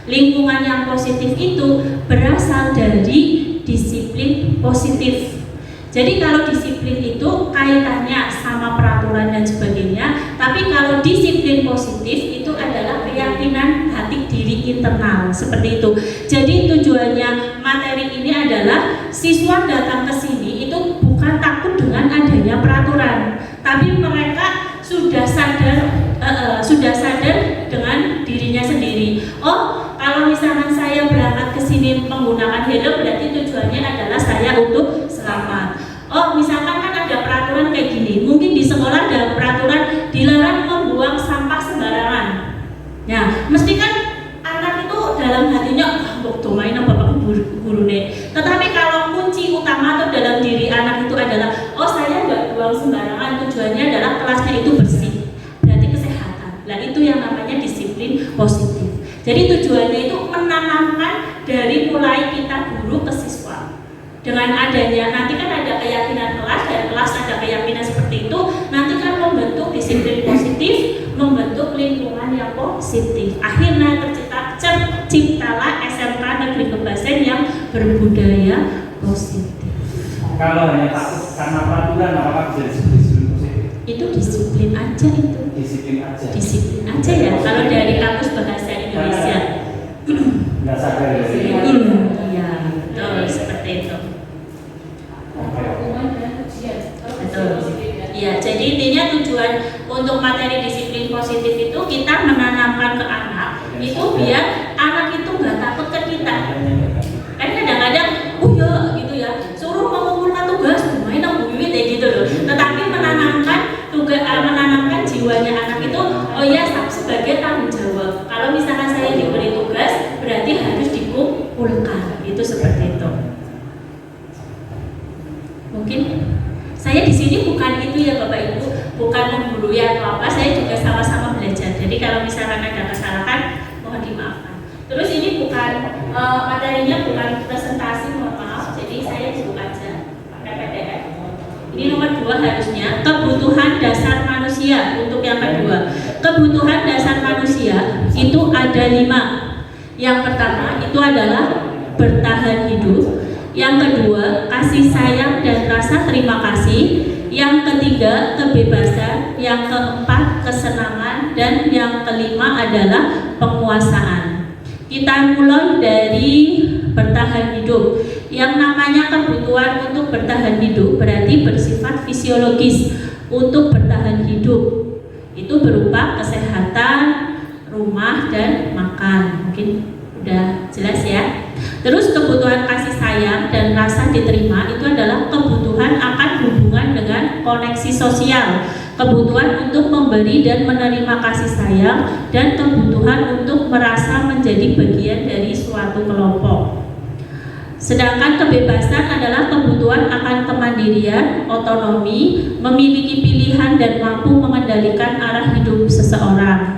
Lingkungan yang positif itu berasal dari disiplin positif. Jadi kalau disiplin itu kaitannya sama peraturan dan sebagainya, tapi kalau disiplin positif itu adalah keyakinan hati diri internal, seperti itu. Jadi tujuannya materi ini adalah siswa datang ke sini itu bukan takut dengan adanya sadar dengan dirinya sendiri. Oh, kalau misalkan saya berangkat ke sini menggunakan helm, berarti tujuannya adalah saya untuk selamat. Oh, misalkan kan ada peraturan kayak gini, mungkin di sekolah ada peraturan dilarang membuang sampah sembarangan. Ya, mesti kan anak itu dalam hatinya, kok main bapak guru nih. Tetapi kalau kunci utama atau dalam diri anak itu adalah, oh saya nggak buang sembarangan, tujuannya adalah kelasnya itu bersih, berarti kesehatan. Nah itu yang namanya disiplin positif. Jadi tujuannya itu menanamkan dari mulai kita guru ke siswa. Dengan adanya nanti kan ada keyakinan kelas, dan kelas ada keyakinan seperti itu, nanti kan membentuk disiplin positif, membentuk lingkungan yang positif. Akhirnya terciptalah SMK Negeri Kebasen yang berbudaya positif. Kalau hanya takut karena peraturan, apakah bisa disebut disiplin positif? Itu disiplin aja itu. Disiplin aja. Disiplin aja ya. Kalau dari kamus bahasa Indonesia. Nggak sadar dari Iya, betul seperti itu. Hubungan dengan ujian. Betul. Iya, jadi intinya tujuan untuk materi disiplin positif itu kita menanamkan ke anak itu biar anak itu nggak takut ke kita. Kan kadang-kadang, ya gitu ya, suruh mengumpulkan tugas, main aku bibit ya gitu loh. Tetapi menanamkan jiwanya anak itu, oh ya sebagai tanggung jawab. Kalau misalkan saya diberi tugas, berarti harus dikumpulkan. Itu seperti itu. Mungkin saya di sini bukan itu ya Bapak Ibu, bukan menggurui atau apa, saya juga sama-sama belajar. Jadi kalau misalkan ada kesalahan, mohon dimaafkan. Terus ini bukan materinya bukan presentasi, mohon maaf. Jadi saya buka aja pakai PDF. Ini nomor 2 harusnya kebutuhan dasar manusia. Untuk yang kedua, kebutuhan dasar manusia itu ada 5. Yang pertama itu adalah bertahan hidup. Yang kedua, kasih sayang dan rasa terima kasih. Yang ketiga, kebebasan. Yang keempat, kesenangan. Dan yang kelima adalah penguasaan. Kita mulai dari bertahan hidup. Yang namanya kebutuhan untuk bertahan hidup berarti bersifat fisiologis. Untuk bertahan hidup itu berupa kesehatan, rumah, dan makan. Mungkin udah jelas ya. Terus kebutuhan kasih sayang dan rasa diterima itu adalah kebutuhan akan hubungan dengan koneksi sosial, kebutuhan untuk memberi dan menerima kasih sayang, dan kebutuhan untuk merasa menjadi bagian dari suatu kelompok. Sedangkan kebebasan adalah kebutuhan akan kemandirian, otonomi, memiliki pilihan dan mampu mengendalikan arah hidup seseorang.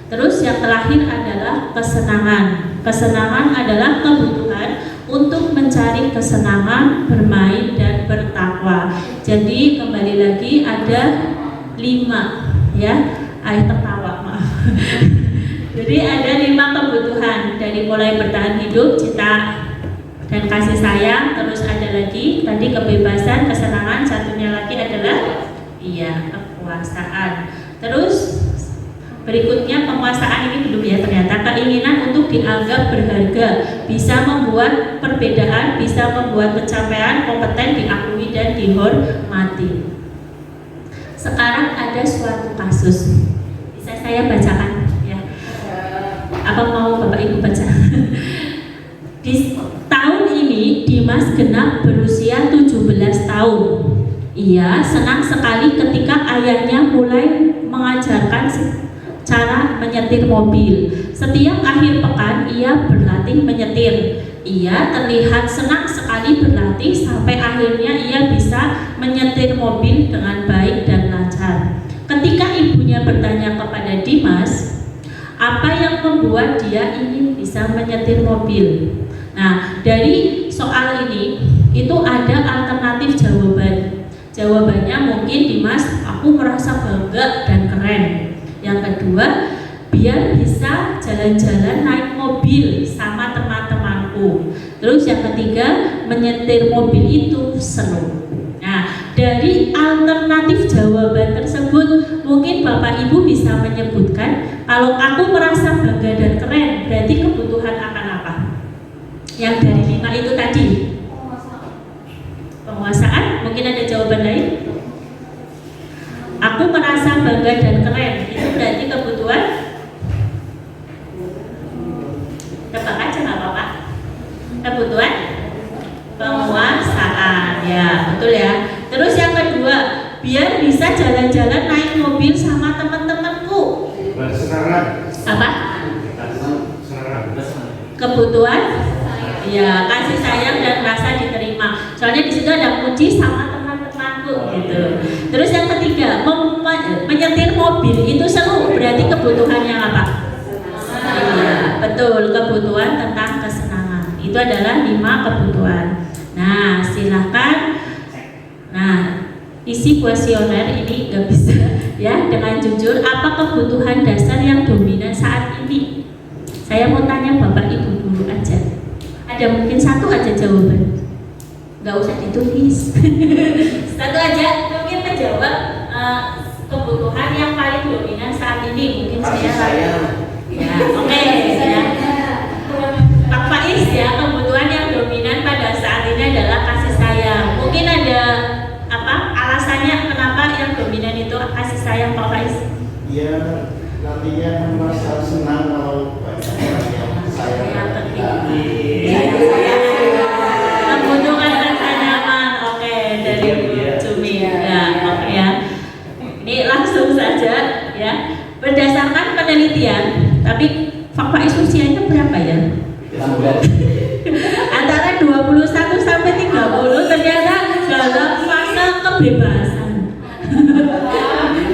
Terus yang terakhir adalah kesenangan. Kesenangan adalah kebutuhan untuk mencari kesenangan, bermain, dan bertakwa. Jadi kembali lagi ada 5 ya. Tertawa, maaf. Jadi ada 5 kebutuhan, dari mulai bertahan hidup, cinta dan kasih sayang, terus ada lagi tadi kebebasan, kesenangan, satunya lagi adalah kekuasaan. Terus berikutnya penguasaan ini belum ya, ternyata keinginan untuk dianggap berharga, bisa membuat perbedaan, bisa membuat pencapaian, kompeten, diakui dan dihormati. Sekarang ada suatu kasus, bisa saya bacakan ya? Apa mau Bapak Ibu baca? Di tahun ini Dimas genap berusia 17 tahun. Ia senang sekali ketika ayahnya mulai mengajarkan cara menyetir mobil. Setiap akhir pekan ia berlatih menyetir. Ia terlihat senang sekali berlatih sampai akhirnya ia bisa menyetir mobil dengan baik dan lancar. Ketika ibunya bertanya kepada Dimas, apa yang membuat dia ingin bisa menyetir mobil? Nah, dari soal ini itu ada alternatif jawaban. Jawabannya mungkin Dimas, aku merasa bangga dan keren. Yang kedua, biar bisa jalan-jalan naik mobil sama teman-temanku. Terus yang ketiga, menyetir mobil itu seru. Nah, dari alternatif jawaban tersebut mungkin Bapak Ibu bisa menyebutkan, kalau aku merasa bangga dan keren, berarti kebutuhan akan apa? Yang dari 5 itu tadi. Penguasaan, mungkin ada jawaban lain? Aku merasa bangga dan keren, itu berarti kebutuhan biar bisa jalan-jalan naik mobil sama teman-temanku. Bersenaran. Apa? Kebutuhan, ya kasih sayang dan rasa diterima. Soalnya di situ ada kunci sama teman-temanku gitu. Terus yang ketiga, menyetir mobil itu seru, berarti kebutuhan yang apa? Iya, betul, kebutuhan tentang kesenangan. Itu adalah 5 kebutuhan. Nah, silahkan. Nah, isi kuesioner ini nggak bisa ya dengan jujur. Apa kebutuhan dasar yang dominan saat ini? Saya mau tanya Bapak Ibu dulu aja. Ada mungkin satu aja jawaban. Nggak usah ditulis. Satu aja mungkin menjawab kebutuhan yang paling dominan saat ini. Mungkin saya. Ya, oke. Ya. Pak Faiz ya, kebutuhan yang dominan pada saat ini adalah kasih sayang. Mungkin ada apa alasannya kenapa yang dominan itu kasih sayang, Pak Faiz? Dia nantinya merasa senang kalau banyak orang yang sayang. Kebutuhan rasa nyaman, oke, dari Cumi ya, oke ya. Ini langsung saja ya. Berdasarkan penelitian, tapi Pak Faiz usianya berapa ya? Antara 21 sampai 30 ternyata dalam fase kebebasan.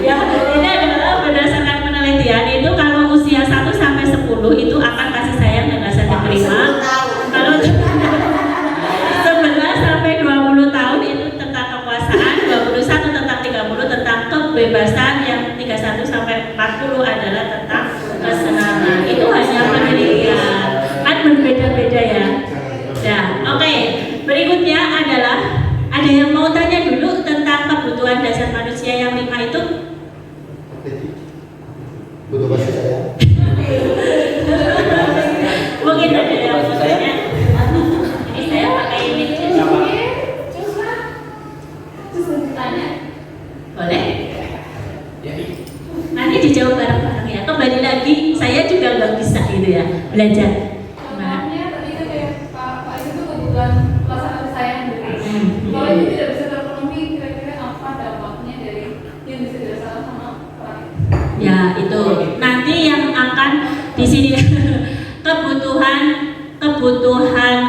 Ya, ini adalah berdasarkan penelitian itu kalau usia 1 sampai 10 itu akan kasih sayang dan rasa diterima. Kalau 11 sampai 20 tahun itu tentang kekuasaan, 21 tentang 30 tentang kebebasan, yang 31 sampai 40 adalah tentang kesenangan. Itu hanya penelitian. Kan berbeda-beda ya. Ya, oke. Berikutnya adalah ada yang mau tanya dulu tentang kebutuhan dasar manusia yang 5 itu? Butuh kasih sayang. Mungkin ada yang mau tanya. Ini saya pakai ini. Tanya. Boleh? Nanti dijawab bareng-bareng ya. Kembali lagi, saya juga nggak bisa gitu ya belajar. Contohnya tadi itu kayak Pak itu kebutuhan rasa kasih sayang gitu. Kalau ini tidak bisa terpenuhi, kira-kira apa dampaknya dari yang bisa dirasakan sama orang? Ya itu nanti yang akan di sini kebutuhan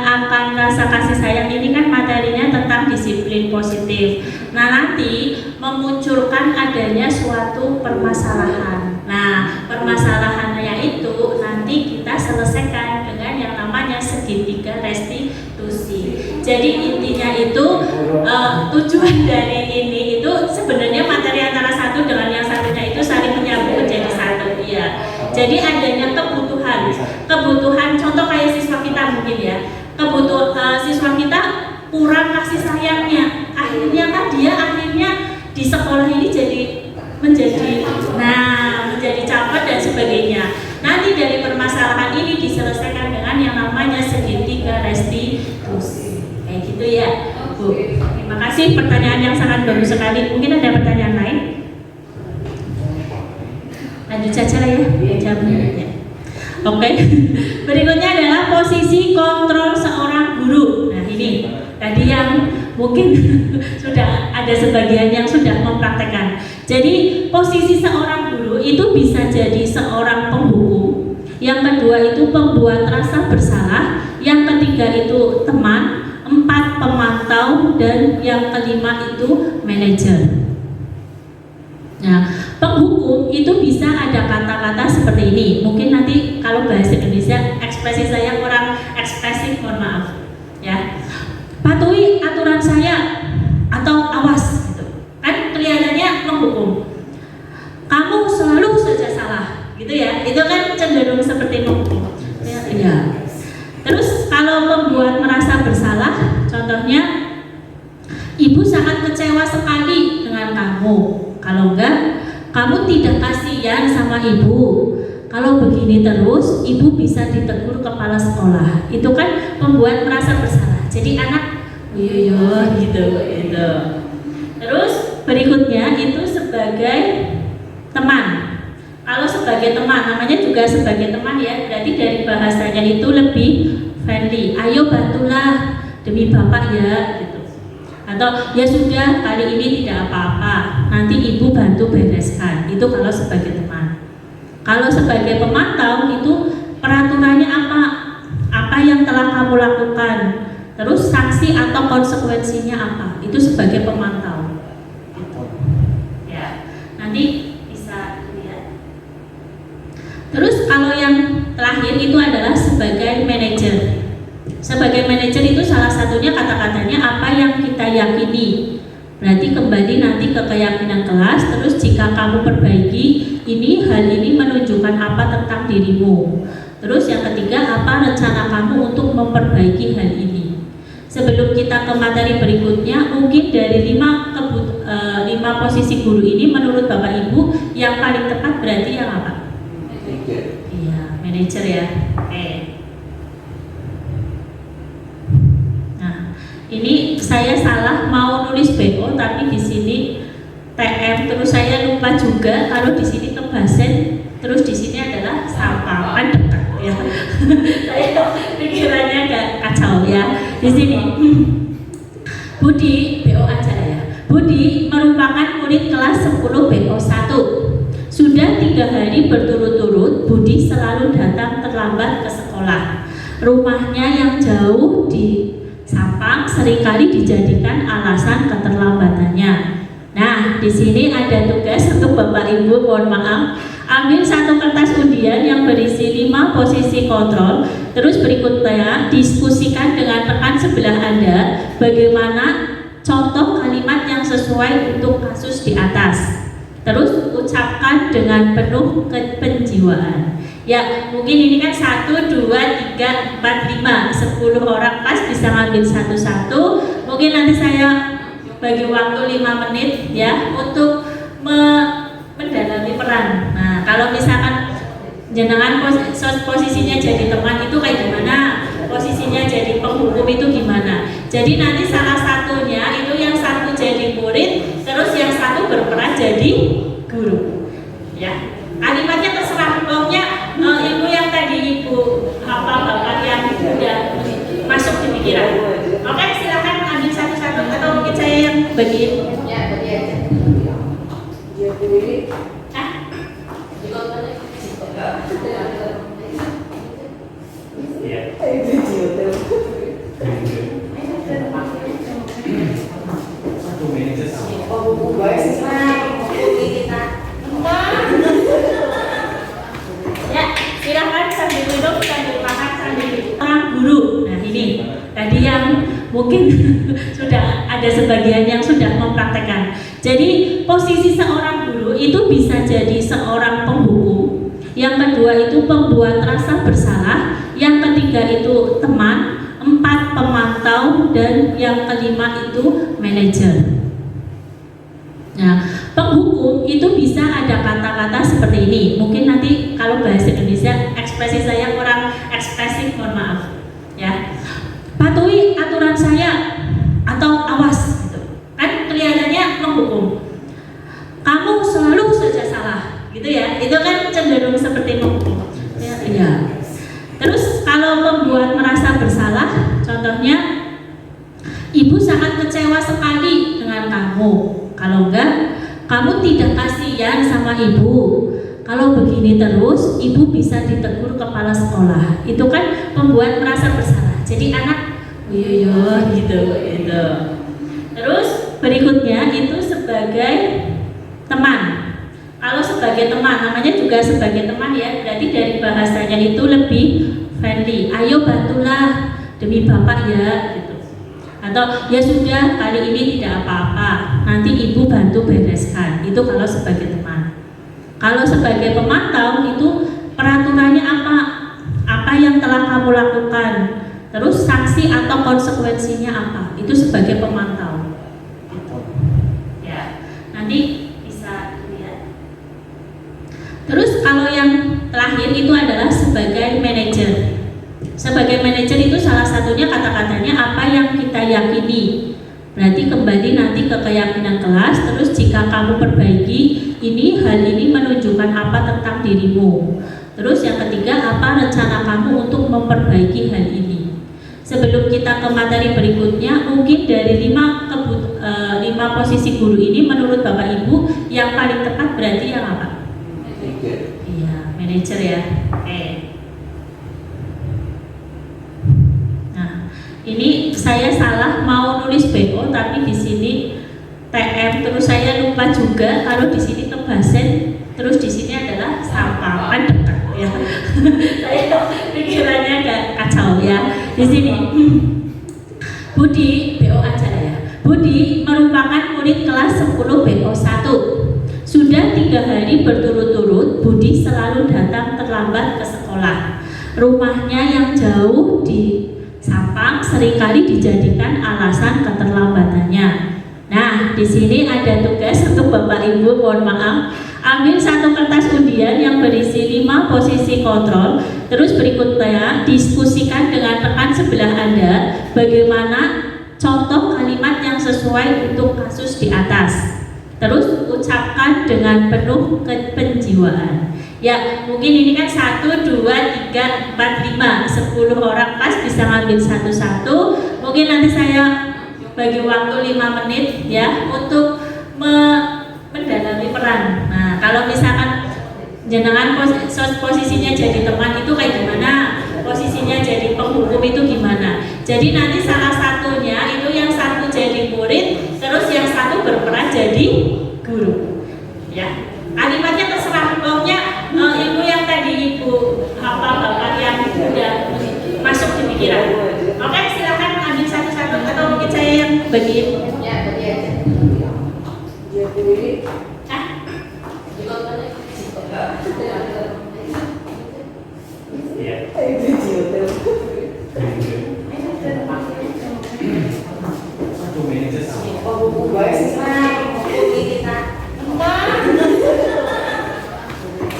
akan rasa kasih sayang ini kan materinya tentang disiplin positif. Nah nanti memunculkan adanya suatu permasalahan. Nah permasalahannya itu nanti kita selesaikan dengan yang namanya segitiga restitusi. Jadi intinya itu tujuan dari ini itu sebenarnya materi antara satu dengan yang satunya itu saling menyambung menjadi satu ya. Jadi adanya kebutuhan contoh kayak siswa kita mungkin ya, kebutuhan siswa kita kurang kasih sayangnya, akhirnya kan dia di sekolah ini menjadi caper dan sebagainya. Nanti dari permasalahan ini diselesaikan dengan yang namanya segitiga restitusi. Kayak gitu ya, Bu. Terima kasih, pertanyaan yang sangat bagus sekali. Mungkin ada pertanyaan lain? Lanjut saja lah ya, jawabnya. Oke. Berikutnya adalah posisi kontrol seorang guru. Nah ini tadi yang mungkin sudah ada sebagian yang sudah mempraktekkan. Jadi posisi seorang guru itu bisa jadi seorang penghukum, yang kedua itu pembuat rasa bersalah, yang ketiga itu teman, 4 pemantau, dan yang kelima itu manajer. Nah, penghukum itu bisa ada kata-kata seperti ini. Mungkin nanti kalau bahasa Indonesia ekspresi saya kurang ekspresif, mohon maaf ya. Patuhi aturan saya atau awas gitu. Kan kelihatannya menghukum. Kamu selalu saja salah gitu ya. Itu kan cenderung seperti menghukum. Ya. Terus kalau membuat merasa bersalah, contohnya ibu sangat kecewa sekali dengan kamu. Kalau enggak, kamu tidak kasihan sama ibu. Kalau begini terus, ibu bisa ditegur kepala sekolah. Itu kan membuat merasa bersalah. Jadi anak, iya gitu. Terus berikutnya itu sebagai teman. Kalau sebagai teman, namanya juga sebagai teman ya. Berarti dari bahasanya itu lebih friendly. Ayo bantulah demi bapak ya, gitu. Atau ya sudah kali ini tidak apa-apa. Itu kalau sebagai teman. Kalau sebagai pemantau itu peraturannya apa? Apa yang telah kamu lakukan? Terus sanksi atau konsekuensinya apa? Itu sebagai pemantau. Gitu. Ya, nanti bisa lihat. Terus kalau yang terakhir itu adalah sebagai manajer. Sebagai manajer itu salah satunya kata-katanya apa yang kita yakini. Berarti kembali nanti ke keyakinan kelas. Terus jika kamu perbaiki ini, hal ini menunjukkan apa tentang dirimu. Terus yang ketiga, apa rencana kamu untuk memperbaiki hal ini. Sebelum kita ke materi berikutnya, mungkin dari 5 posisi guru ini menurut Bapak Ibu yang paling tepat berarti yang apa? Iya, manajer ya. Oke. Nah, ini saya salah mau nulis BO tapi di sini TM, terus saya lupa juga kalau di sini Tebasen, terus di sini adalah Sapal, kan dekat ya. Saya pikirannya agak kacau ya. Di sini Budi BO aja ya. Budi merupakan murid kelas 10 BO 1. Sudah 3 hari berturut-turut Budi selalu datang terlambat ke sekolah. Rumahnya yang jauh di Sampang seringkali dijadikan alasan keterlambatannya. Nah, di sini ada tugas untuk Bapak Ibu, mohon maaf. Ambil satu kertas undian yang berisi 5 posisi kontrol. Terus berikutnya diskusikan dengan rekan sebelah Anda bagaimana contoh kalimat yang sesuai untuk kasus di atas. Terus ucapkan dengan penuh kepenjiwaan. Ya, mungkin ini kan 1, 2, 3, 4, 5 10 orang pas bisa ngambil satu-satu. Mungkin nanti saya bagi waktu 5 menit ya untuk mendalami peran. Nah, kalau misalkan jenengan posisinya jadi teman itu kayak gimana, posisinya jadi penghukum itu gimana. Jadi nanti salah satunya itu yang satu jadi murid, terus yang satu berperan jadi guru. Ya, kalimatnya terserah. Pokoknya ibu yang tadi ibu bapak yang udah masuk di pikiran. Oke, silakan ambil satu-satu atau mungkin saya yang bagiin. Ya, bagi aja. Ya, silakan sambil duduk, sambil makan, sambil orang guru. Nah ini tadi yang mungkin sudah ada sebagian yang sudah mempraktekkan. Jadi posisi seorang guru itu bisa jadi seorang penghukum. Yang kedua itu pembuat rasa bersalah. Yang ketiga itu teman. 4 pemantau dan yang kelima itu manajer. Nah, penghukum itu bisa ada kata-kata seperti ini. Mungkin nanti kalau bahasa Indonesia ekspresi saya kurang ekspresif, mohon maaf. Ya, patuhi aturan saya atau awas. Gitu. Kan kelihatannya menghukum. Kamu selalu saja salah, gitu ya. Itu kan cenderung seperti menghukum. Ya. Terus kalau membuat merasa bersalah, contohnya ibu sangat kecewa sekali dengan kamu. Kalau enggak, kamu tidak kasihan sama ibu. Kalau begini terus, ibu bisa ditegur kepala sekolah. Itu kan membuat merasa bersalah. Jadi anak, iya gitu. Terus berikutnya itu sebagai teman. Kalau sebagai teman, namanya juga sebagai teman ya, berarti dari bahasanya itu lebih friendly. Ayo bantulah demi bapak ya, gitu. Atau ya sudah kali ini tidak apa-apa, nanti ibu bantu bereskan. Itu kalau sebagai teman. Kalau sebagai pemantau itu peraturannya apa? Apa yang telah kamu lakukan? Terus sanksi atau konsekuensinya apa? Itu sebagai pemantau. Gitu. Ya, nanti. Terus kalau yang terakhir itu adalah sebagai manajer. Sebagai manajer itu salah satunya kata-katanya apa yang kita yakini. Berarti kembali nanti ke keyakinan kelas. Terus jika kamu perbaiki ini, hal ini menunjukkan apa tentang dirimu. Terus yang ketiga, apa rencana kamu untuk memperbaiki hal ini. Sebelum kita ke materi berikutnya, mungkin dari 5 posisi guru ini menurut Bapak Ibu Yang paling tepat berarti yang apa? Iya, manajer ya. Oke. Nah, ini saya salah mau nulis BO tapi di sini TM, terus saya lupa juga kalau di sini Tebasen, terus di sini adalah sampah, kan dekat ya. Saya pikirannya agak kacau ya di sini. Budi, BO aja ya. Budi merupakan murid kelas 10 BO 1. Sudah 3 hari berturut-turut Budi selalu datang terlambat ke sekolah. Rumahnya yang jauh di Sampang seringkali dijadikan alasan keterlambatannya. Nah, di sini ada tugas untuk Bapak Ibu, mohon maaf. Ambil satu kertas undian yang berisi 5 posisi kontrol. Terus berikutnya diskusikan dengan rekan sebelah Anda bagaimana contoh kalimat yang sesuai untuk kasus di atas. Terus ucapkan dengan penuh kepenjiwaan. Ya, mungkin ini kan 1, 2, 3, 4, 5 10 orang pas bisa ngambil satu-satu. Mungkin nanti saya bagi waktu 5 menit ya untuk mendalami peran. Nah, kalau misalkan jenengan posisinya jadi teman itu kayak gimana, posisinya jadi penghukum itu gimana. Jadi nanti salah satunya itu yang satu jadi murid, terus yang satu berperan jadi guru. Ya, kalimatnya terserah. Pokoknya ibu yang tadi ibu hafal yang sudah masuk di pikiran. Oke, silakan ambil satu-satu atau mungkin saya yang bagiin. Ya, bagi aja.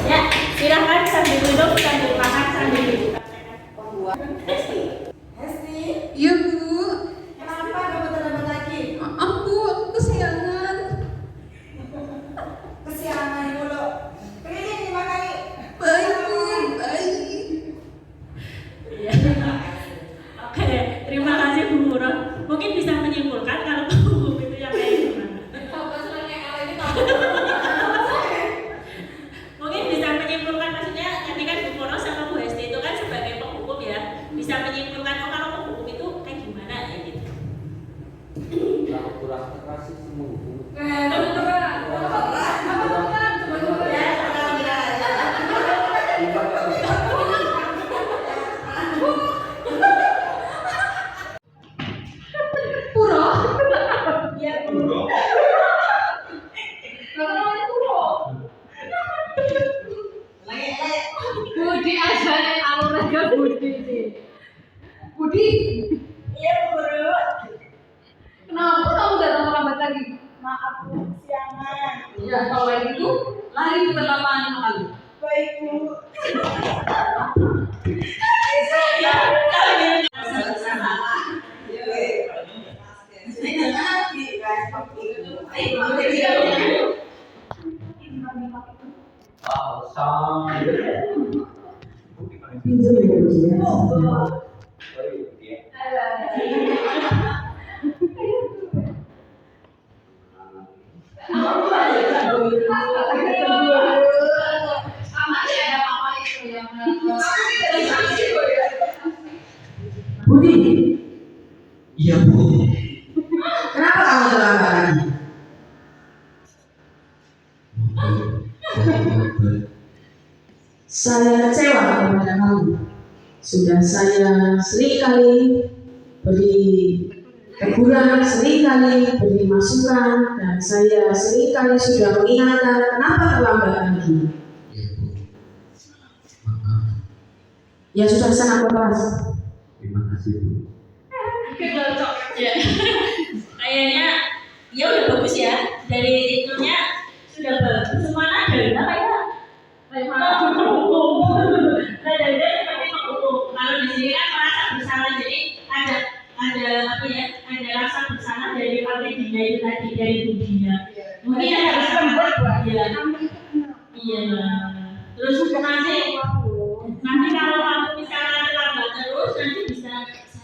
Ya, silakan sambil duduk, sambil makan, sambil duduk. Iya Bu. Kenapa kamu terlambat lagi? Aku kesiangan. Kesiangan mulu. Keliling 5 kali. Baik Bu, baik. Iya. Oke, terima kasih Bu Murad. Mungkin bisa menyimpulkan kalau penghukum itu yang kayak gimana. Mungkin bisa menyimpulkan, maksudnya tadi kan Bu Murad sama Bu Hesti itu kan sebagai penghukum ya, bisa menyimpulkan oh kalau penghukum itu kayak gimana ya gitu. Kalau kurang keras sih menghukum. Puro. Budi aja nih alurnya Budi sih. Budi. Iya, Bu Guru. Kenapa kamu datang terlambat lagi? Maaf, Bu, kesiangan. Ya kalau kayak gitu lari ke lapangan kali. Baik, Bu. Budi, iya Bu. Kenapa kamu terlambat lagi? Saya kecewa kepada kamu. Sudah saya seringkali beri teguran, seringkali beri masukan, dan saya seringkali sudah mengingatkan kenapa terlambat lagi. Ya sudah sangat keras. Terima kasih Bu. Ya. Kayaknya ya udah bagus ya, dari itunya sudah bagus. Cuma ada kayak penghukum. Dari seperti penghukum. Kalau di sini kan merasa bersalah, jadi ada apa ya? Ada rasa bersalah dari Partai Dina itu tadi, dari Budinya. Mungkin ada rasa ya. Iya. Terus nanti kalau kamu misalnya terlambat terus, nanti bisa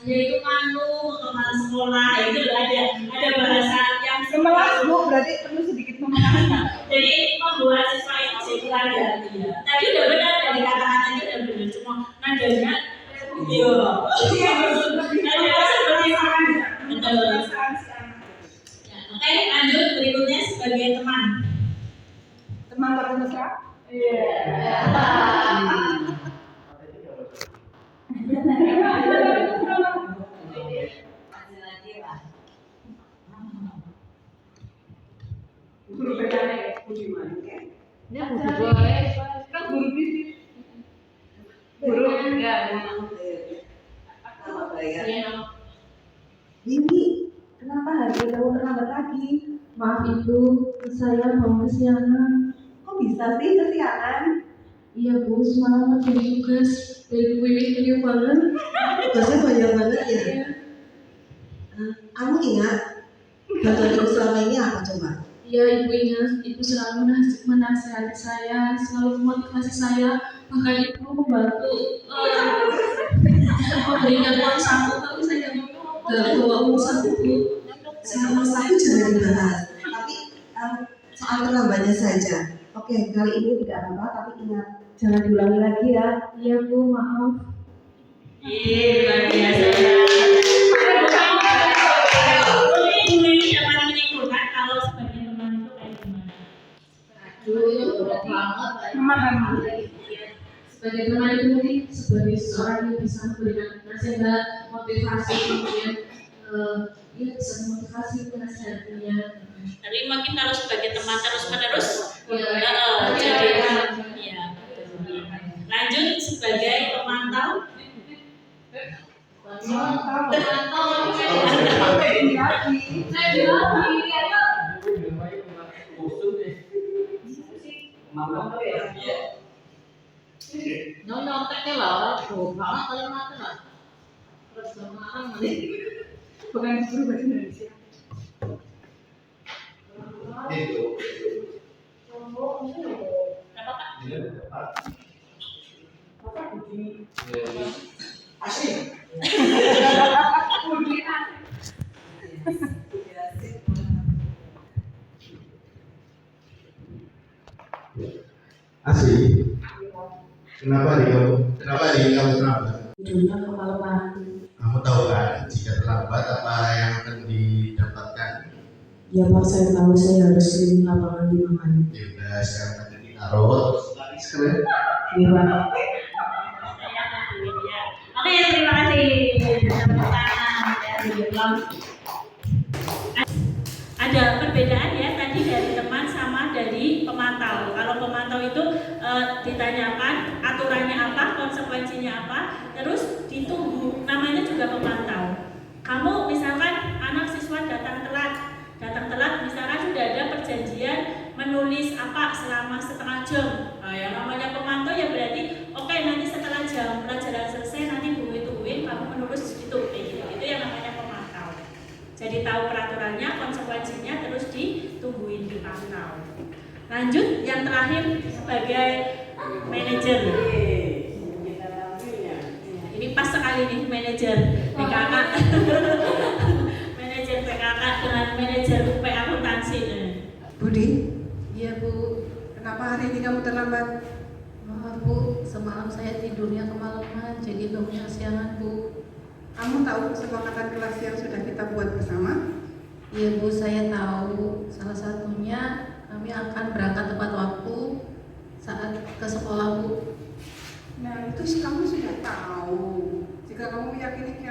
saya itu malu atau malas sekolah, itu ada bahasa yang Melas, Bu, berarti perlu sedikit Jadi membuat siswa itu sekular ya. Tadi udah benar dari kata-katanya udah benar, cuma nadanya iya. Nadanya seperti makan. Betul. Oke, lanjut berikutnya sebagai teman. Teman paling mesra. Guru bedanya Budiman, kan? Ya, guru baik. Kan guru bisnis. Guru ya. Ini kenapa hari ini kamu terlambat lagi? Maaf Ibu, saya mau kesiangan. Kok bisa sih kesiangan? Iya Bu, semalam ada tugas dari Bu Wiwit beliau banget. Tugasnya banyak banget ya. Kamu ingat bantuan ibu selama ini apa coba? Iya Ibu ingat, Ibu selalu menasihati saya, selalu memotivasi saya. Bahkan Ibu membantu memberikan uang saku, tapi saya nggak bawa uang saku Bu. Sama aku jangan dibahas. Tapi soal terlambatnya saja. Oke, kali ini tidak apa, tapi ingat jangan diulangi lagi ya. Iya Bu, maaf. Luar biasa. Ini dapat menyimpulkan kalau sebagai teman itu kayak gimana? Aduh, berat banget. Sebagai teman itu mungkin sebagai seorang yang bisa memberikan nasihat, motivasi, kemudian ya bisa memotivasi penasihatnya. Tapi mungkin kalau sebagai teman terus menerus, Iya. jadi ya. Lanjut sebagai pemantau. Nyonteknya lah, tuh, banget kalau mata lah. Terus sama Bukan guru bahasa Indonesia. Apa Pak? Bapak Budi. Asik. Budi. Asik. Kenapa hari kamu terlambat? Hidupnya kepala. Kamu tahu kan jika terlambat apa yang akan didapatkan? Ya Pak, saya tahu saya harus keliling lapangan 5 kali. Ya udah sekarang nanti ditaruh lagi sekalian. Iya Pak. Oke, terima kasih. Ada perbedaan ya tadi dari teman sama dari pemantau. Kalau pemantau itu ditanyakan aturannya apa, konsekuensinya apa, terus ditunggu. Namanya juga pemantau. Kamu misalkan anak siswa datang telat, misalkan sudah ada perjanjian menulis apa selama setengah jam. Nah, yang namanya pemantau ya berarti oke, nanti setelah jam pelajaran selesai nanti tungguin kamu menulis itu kayak gitu. Itu yang namanya pemantau. Jadi tahu peraturannya, konsekuensinya, terus ditungguin, dipantau. Lanjut yang terakhir sebagai manajer. Ini pas sekali nih manajer PKK. Manajer PKK dengan manajer UP akuntansi. Budi, Iya Bu, kenapa hari ini kamu terlambat? maaf Bu, semalam saya tidurnya kemalaman, jadi bangunnya kesiangan Bu. Kamu tahu kesepakatan kelas yang sudah kita buat bersama? Iya Bu, saya tahu. Salah satunya kami akan berangkat tepat waktu saat ke sekolah Bu. Nah, itu kamu sudah tahu. Jika kamu meyakini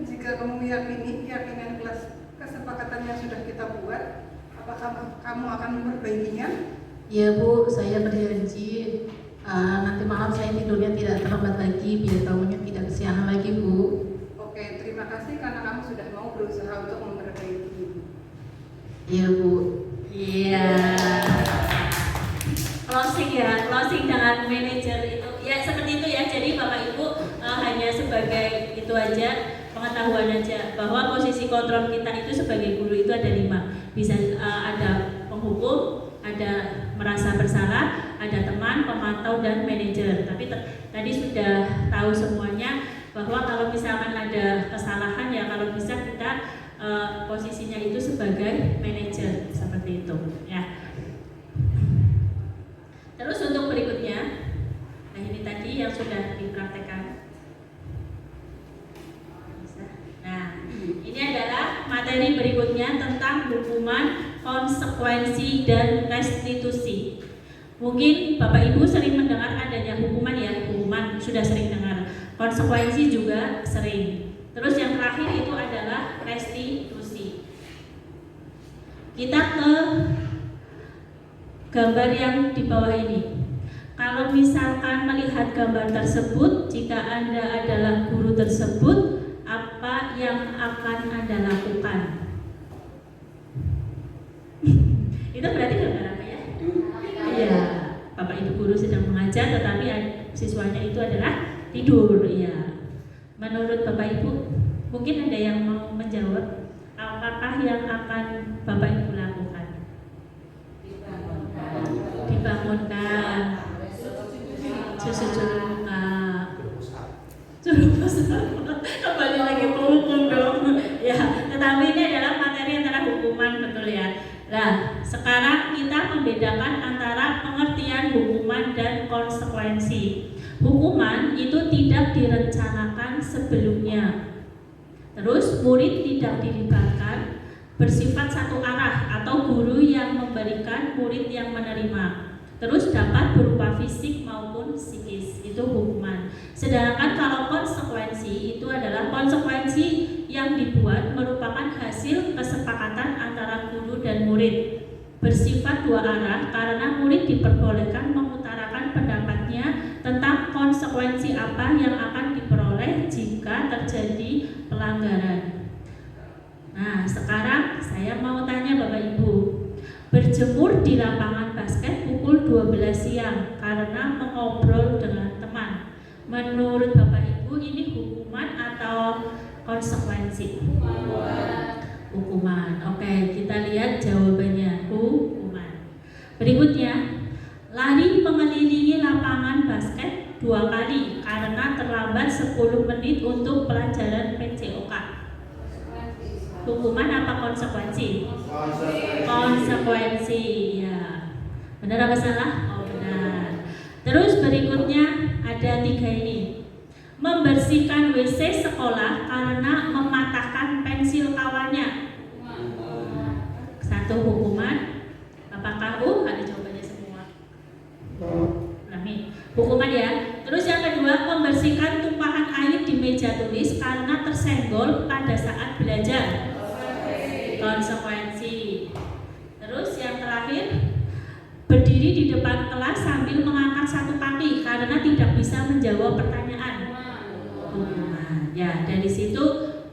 jika kamu meyakini keyakinan kelas kesepakatan yang sudah kita buat, apakah kamu akan memperbaikinya? Iya Bu, saya berjanji nanti malam saya tidurnya tidak terlambat lagi, biar bangunnya tidak kesiangan lagi Bu. Oke, terima kasih karena kamu sudah mau berusaha untuk memperbaiki. Iya Bu. Iya. Closing dengan manajer itu ya seperti itu ya. Jadi Bapak Ibu hanya sebagai itu aja, pengetahuan aja bahwa posisi kontrol kita itu sebagai guru itu ada 5. Bisa ada penghukum, ada merasa bersalah, ada teman, pemantau, dan manajer. Tapi tadi sudah tahu semuanya bahwa kalau misalkan ada kesalahan ya kalau bisa kita posisinya itu sebagai manajer seperti seperti itu ya. Terus untuk berikutnya, nah ini tadi yang sudah dipraktekkan. Nah, ini adalah materi berikutnya tentang hukuman, konsekuensi, dan restitusi. Mungkin Bapak Ibu sering mendengar adanya hukuman ya, hukuman sudah sering dengar. Konsekuensi juga sering. Terus yang terakhir itu adalah restitusi. Kita ke gambar yang di bawah ini. Kalau misalkan melihat gambar tersebut, jika Anda adalah guru tersebut, apa yang akan Anda lakukan? Itu berarti gambar apa ya? Iya, Bapak Ibu guru sedang mengajar tetapi siswanya itu adalah tidur ya. Menurut Bapak Ibu, mungkin ada yang mau menjawab apakah yang akan Bapak Ibu lakukan? Dibangunkan, susu muka, kembali lagi ke hukum dong ya. Tetapi ini adalah materi antara hukuman, betul ya. Nah, sekarang kita membedakan antara pengertian hukuman dan konsekuensi. Hukuman itu tidak direncanakan sebelumnya. Terus murid tidak dilibatkan, bersifat satu arah atau guru yang memberikan, murid yang menerima. Terus dapat berupa fisik maupun psikis, itu hukuman. Sedangkan kalau konsekuensi itu adalah konsekuensi yang dibuat merupakan hasil kesepakatan antara guru dan murid. Bersifat dua arah karena murid diperbolehkan mengutarakan pendapatnya tentang konsekuensi apa yang akan diperoleh jika terjadi pelanggaran. Nah, sekarang saya mau tanya Bapak Ibu, berjemur di lapangan basket pukul 12 siang karena mengobrol dengan teman. Menurut Bapak Ibu ini hukuman atau konsekuensi? Hukuman. Oke, kita lihat jawabannya, hukuman. Berikutnya, lari mengelilingi lapangan basket 2 kali karena terlambat 10 menit untuk pelajaran PCOK. Hukuman apa konsekuensi? Konsekuensi ya. Benar apa salah? Oh benar. Terus berikutnya ada 3 ini. Membersihkan WC sekolah karena mematahkan pensil kawannya. 1 hukuman. Apakah ada jawabannya semua? Hukuman ya. Terus yang kedua, membersihkan tumpahan air di meja tulis karena tersenggol pada saat belajar. Konsekuensi. Terus yang terakhir, berdiri di depan kelas sambil mengangkat 1 kaki karena tidak bisa menjawab pertanyaan. Hukuman. Ya, dari situ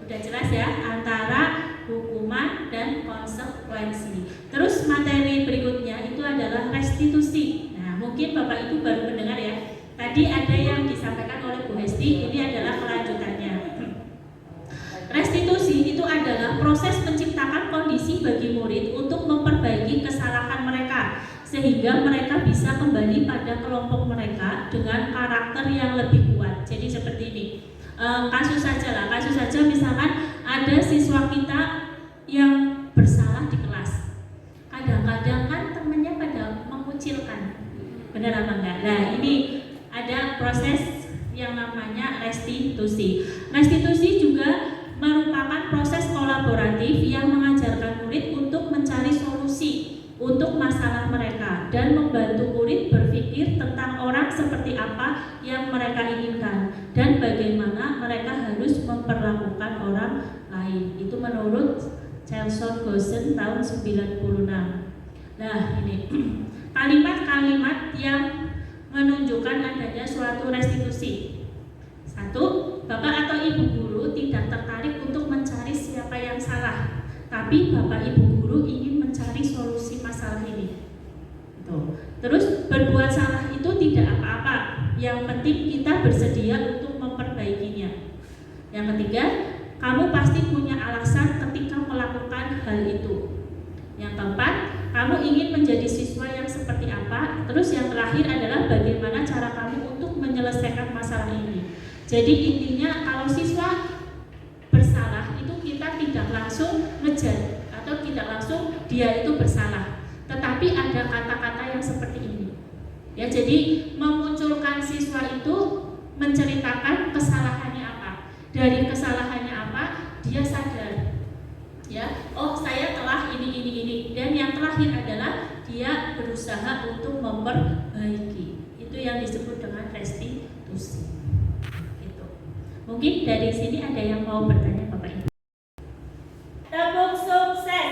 udah jelas ya antara hukuman dan konsekuensi. Terus materi berikutnya itu adalah restitusi. Nah, mungkin Bapak Ibu baru mendengar ya. Tadi ada yang disampaikan oleh Bu Hesti, ini adalah kelanjutannya. Restitusi itu adalah proses menciptakan kondisi bagi murid untuk memperbaiki kesalahan mereka sehingga mereka bisa kembali pada kelompok mereka dengan karakter yang lebih kuat. Jadi seperti ini. Kasus saja misalkan ada siswa kita yang bersalah di kelas. Kadang-kadang kan temannya pada mengucilkan. Benar apa enggak? Nah, ini ada proses yang namanya restitusi. Restitusi juga merupakan proses kolaboratif yang mengajarkan murid untuk mencari solusi untuk masalah mereka dan membantu murid berpikir tentang orang seperti apa yang mereka inginkan dan bagaimana mereka harus memperlakukan orang lain. Itu menurut Charles Gossen tahun 96. Nah, ini kalimat-kalimat yang menunjukkan adanya suatu restitusi. 1. Bapak atau Ibu guru tidak tertarik untuk mencari siapa yang salah, tapi Bapak Ibu guru ingin mencari solusi masalah ini. Terus berbuat salah itu tidak apa-apa, yang penting kita bersedia untuk memperbaikinya. Yang ketiga, kamu pasti punya alasan ketika melakukan hal itu. Yang keempat, kamu ingin menjadi siswa yang seperti apa. Terus yang terakhir adalah bagaimana cara kamu untuk menyelesaikan masalah ini. Jadi intinya kalau siswa bersalah itu kita tidak langsung ngejar atau tidak langsung dia itu bersalah. tetapi ada kata-kata yang seperti ini. Ya, jadi memunculkan siswa itu menceritakan kesalahannya apa. Dari kesalahannya apa, dia sadar. Ya, oh saya telah ini. Dan yang terakhir adalah dia berusaha untuk memperbaiki. Itu yang disebut dengan restitusi. Gitu. Mungkin dari sini ada yang mau bertanya Bapak Ibu. Tepuk sukses.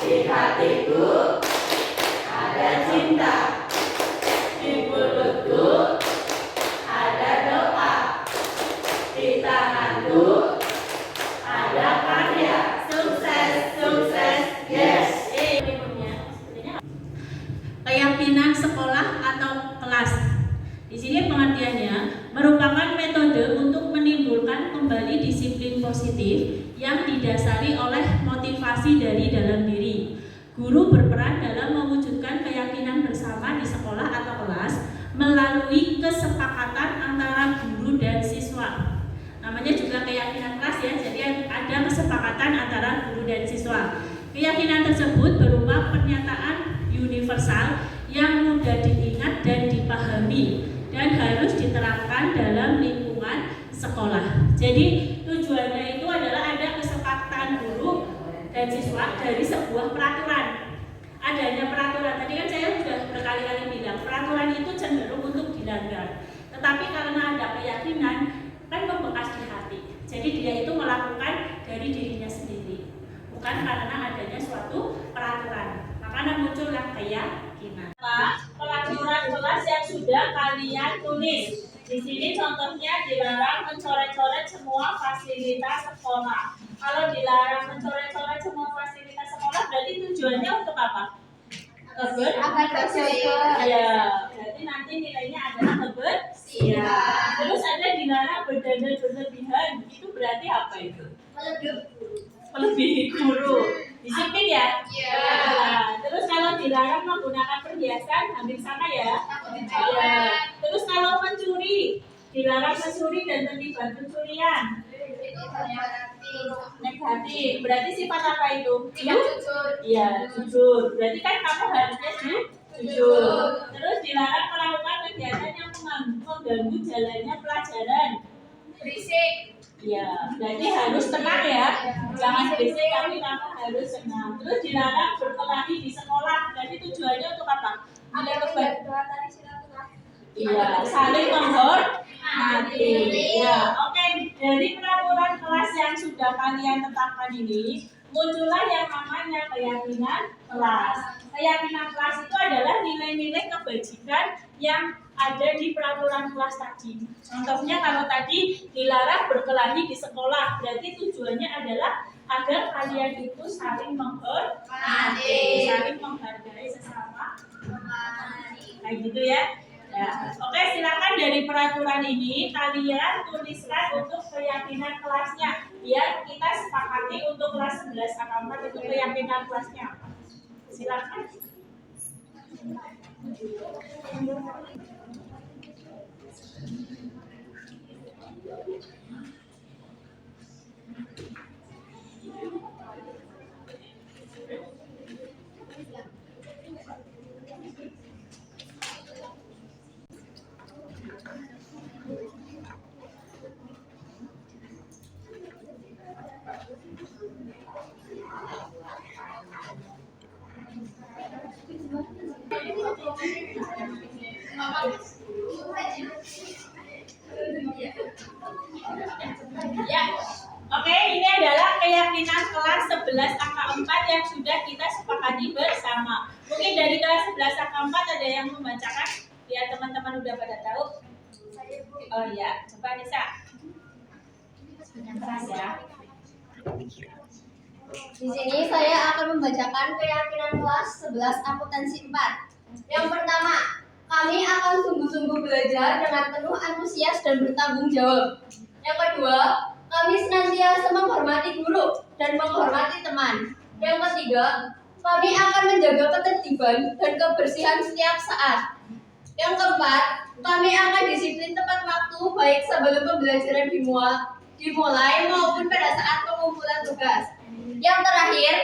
Di hatiku ada cinta, di mulutku ada doa, di tanganku ada karya. Sukses, yes. Keyakinan sekolah atau kelas. Di sini pengertiannya merupakan metode untuk menimbulkan kembali disiplin positif yang didasari oleh motivasi dari dalam diri. Guru berperan dalam mewujudkan keyakinan bersama di sekolah atau kelas melalui kesepakatan antara guru dan siswa. Namanya juga keyakinan kelas ya, jadi ada kesepakatan antara guru dan siswa. Keyakinan tersebut berupa pernyataan universal yang mudah diingat dan dipahami dan harus diterapkan dalam lingkungan sekolah. Jadi tujuannya itu adalah ada kesepakatan guru dan siswa dari sebuah peraturan. Adanya peraturan, tadi kan saya sudah berkali-kali bilang, peraturan itu cenderung untuk dilanggar. Tetapi karena ada keyakinan, kan membekas di hati. Jadi dia itu melakukan dari dirinya sendiri, bukan karena adanya suatu peraturan. Makanya muncullah keyakinan. Peraturan kelas yang sudah kalian tulis. Di sini contohnya dilarang mencoret-coret semua fasilitas sekolah. Kalau dilarang mencoret-coret semua fasilitas sekolah, berarti tujuannya untuk apa? Kebersihan. Ya, berarti nanti nilainya adalah kebersihan. Terus ada dilarang berdandan berlebihan. Itu berarti apa itu? Melebihi guru. Disiplin ya? Iya. Terus kalau dilarang menggunakan perhiasan, hampir sama ya? Iya. Terus kalau mencuri, dilarang mencuri dan terlibat pencurian. Negatif. Berarti sifat apa itu? Jujur. Iya, jujur. Berarti kan kamu harusnya jujur. Terus dilarang melakukan kegiatan yang mengganggu jalannya pelajaran. Berisik. Ya, berarti harus tenang ya. Jangan berisik, tapi kamu harus tenang. Terus dilarang berkelahi di sekolah. Jadi tujuannya untuk apa? Ada kebaikan. Iya, saling menghormati. Ya, oke. Dari peraturan kelas yang sudah kalian tetapkan ini, muncullah yang namanya keyakinan kelas. Keyakinan kelas itu adalah nilai-nilai kebajikan yang ada di peraturan kelas tadi. Contohnya kalau tadi dilarang berkelahi di sekolah, berarti tujuannya adalah agar kalian itu saling menghormati, saling menghargai sesama. Kayak gitu ya. Ya. Oke, silakan dari peraturan ini kalian tuliskan untuk keyakinan kelasnya. Biar kita sepakati untuk kelas 11 A4 itu keyakinan kelasnya. Silakan. Ya, oke, ini adalah keyakinan kelas 11 angka 4 yang sudah kita sepakati bersama. Mungkin dari kelas 11 angka 4 ada yang membacakan? Ya, teman-teman udah pada tahu? Oh iya, coba Nisa. Yang keras ya. Di sini saya akan membacakan keyakinan kelas 11 akuntansi 4. Yang pertama, kami akan sungguh-sungguh belajar dengan penuh antusias dan bertanggung jawab. Yang kedua, kami senantiasa menghormati guru dan menghormati teman. Yang ketiga, kami akan menjaga ketertiban dan kebersihan setiap saat. Yang keempat, kami akan disiplin tepat waktu baik sebelum pembelajaran dimulai maupun pada saat pengumpulan tugas. Yang terakhir,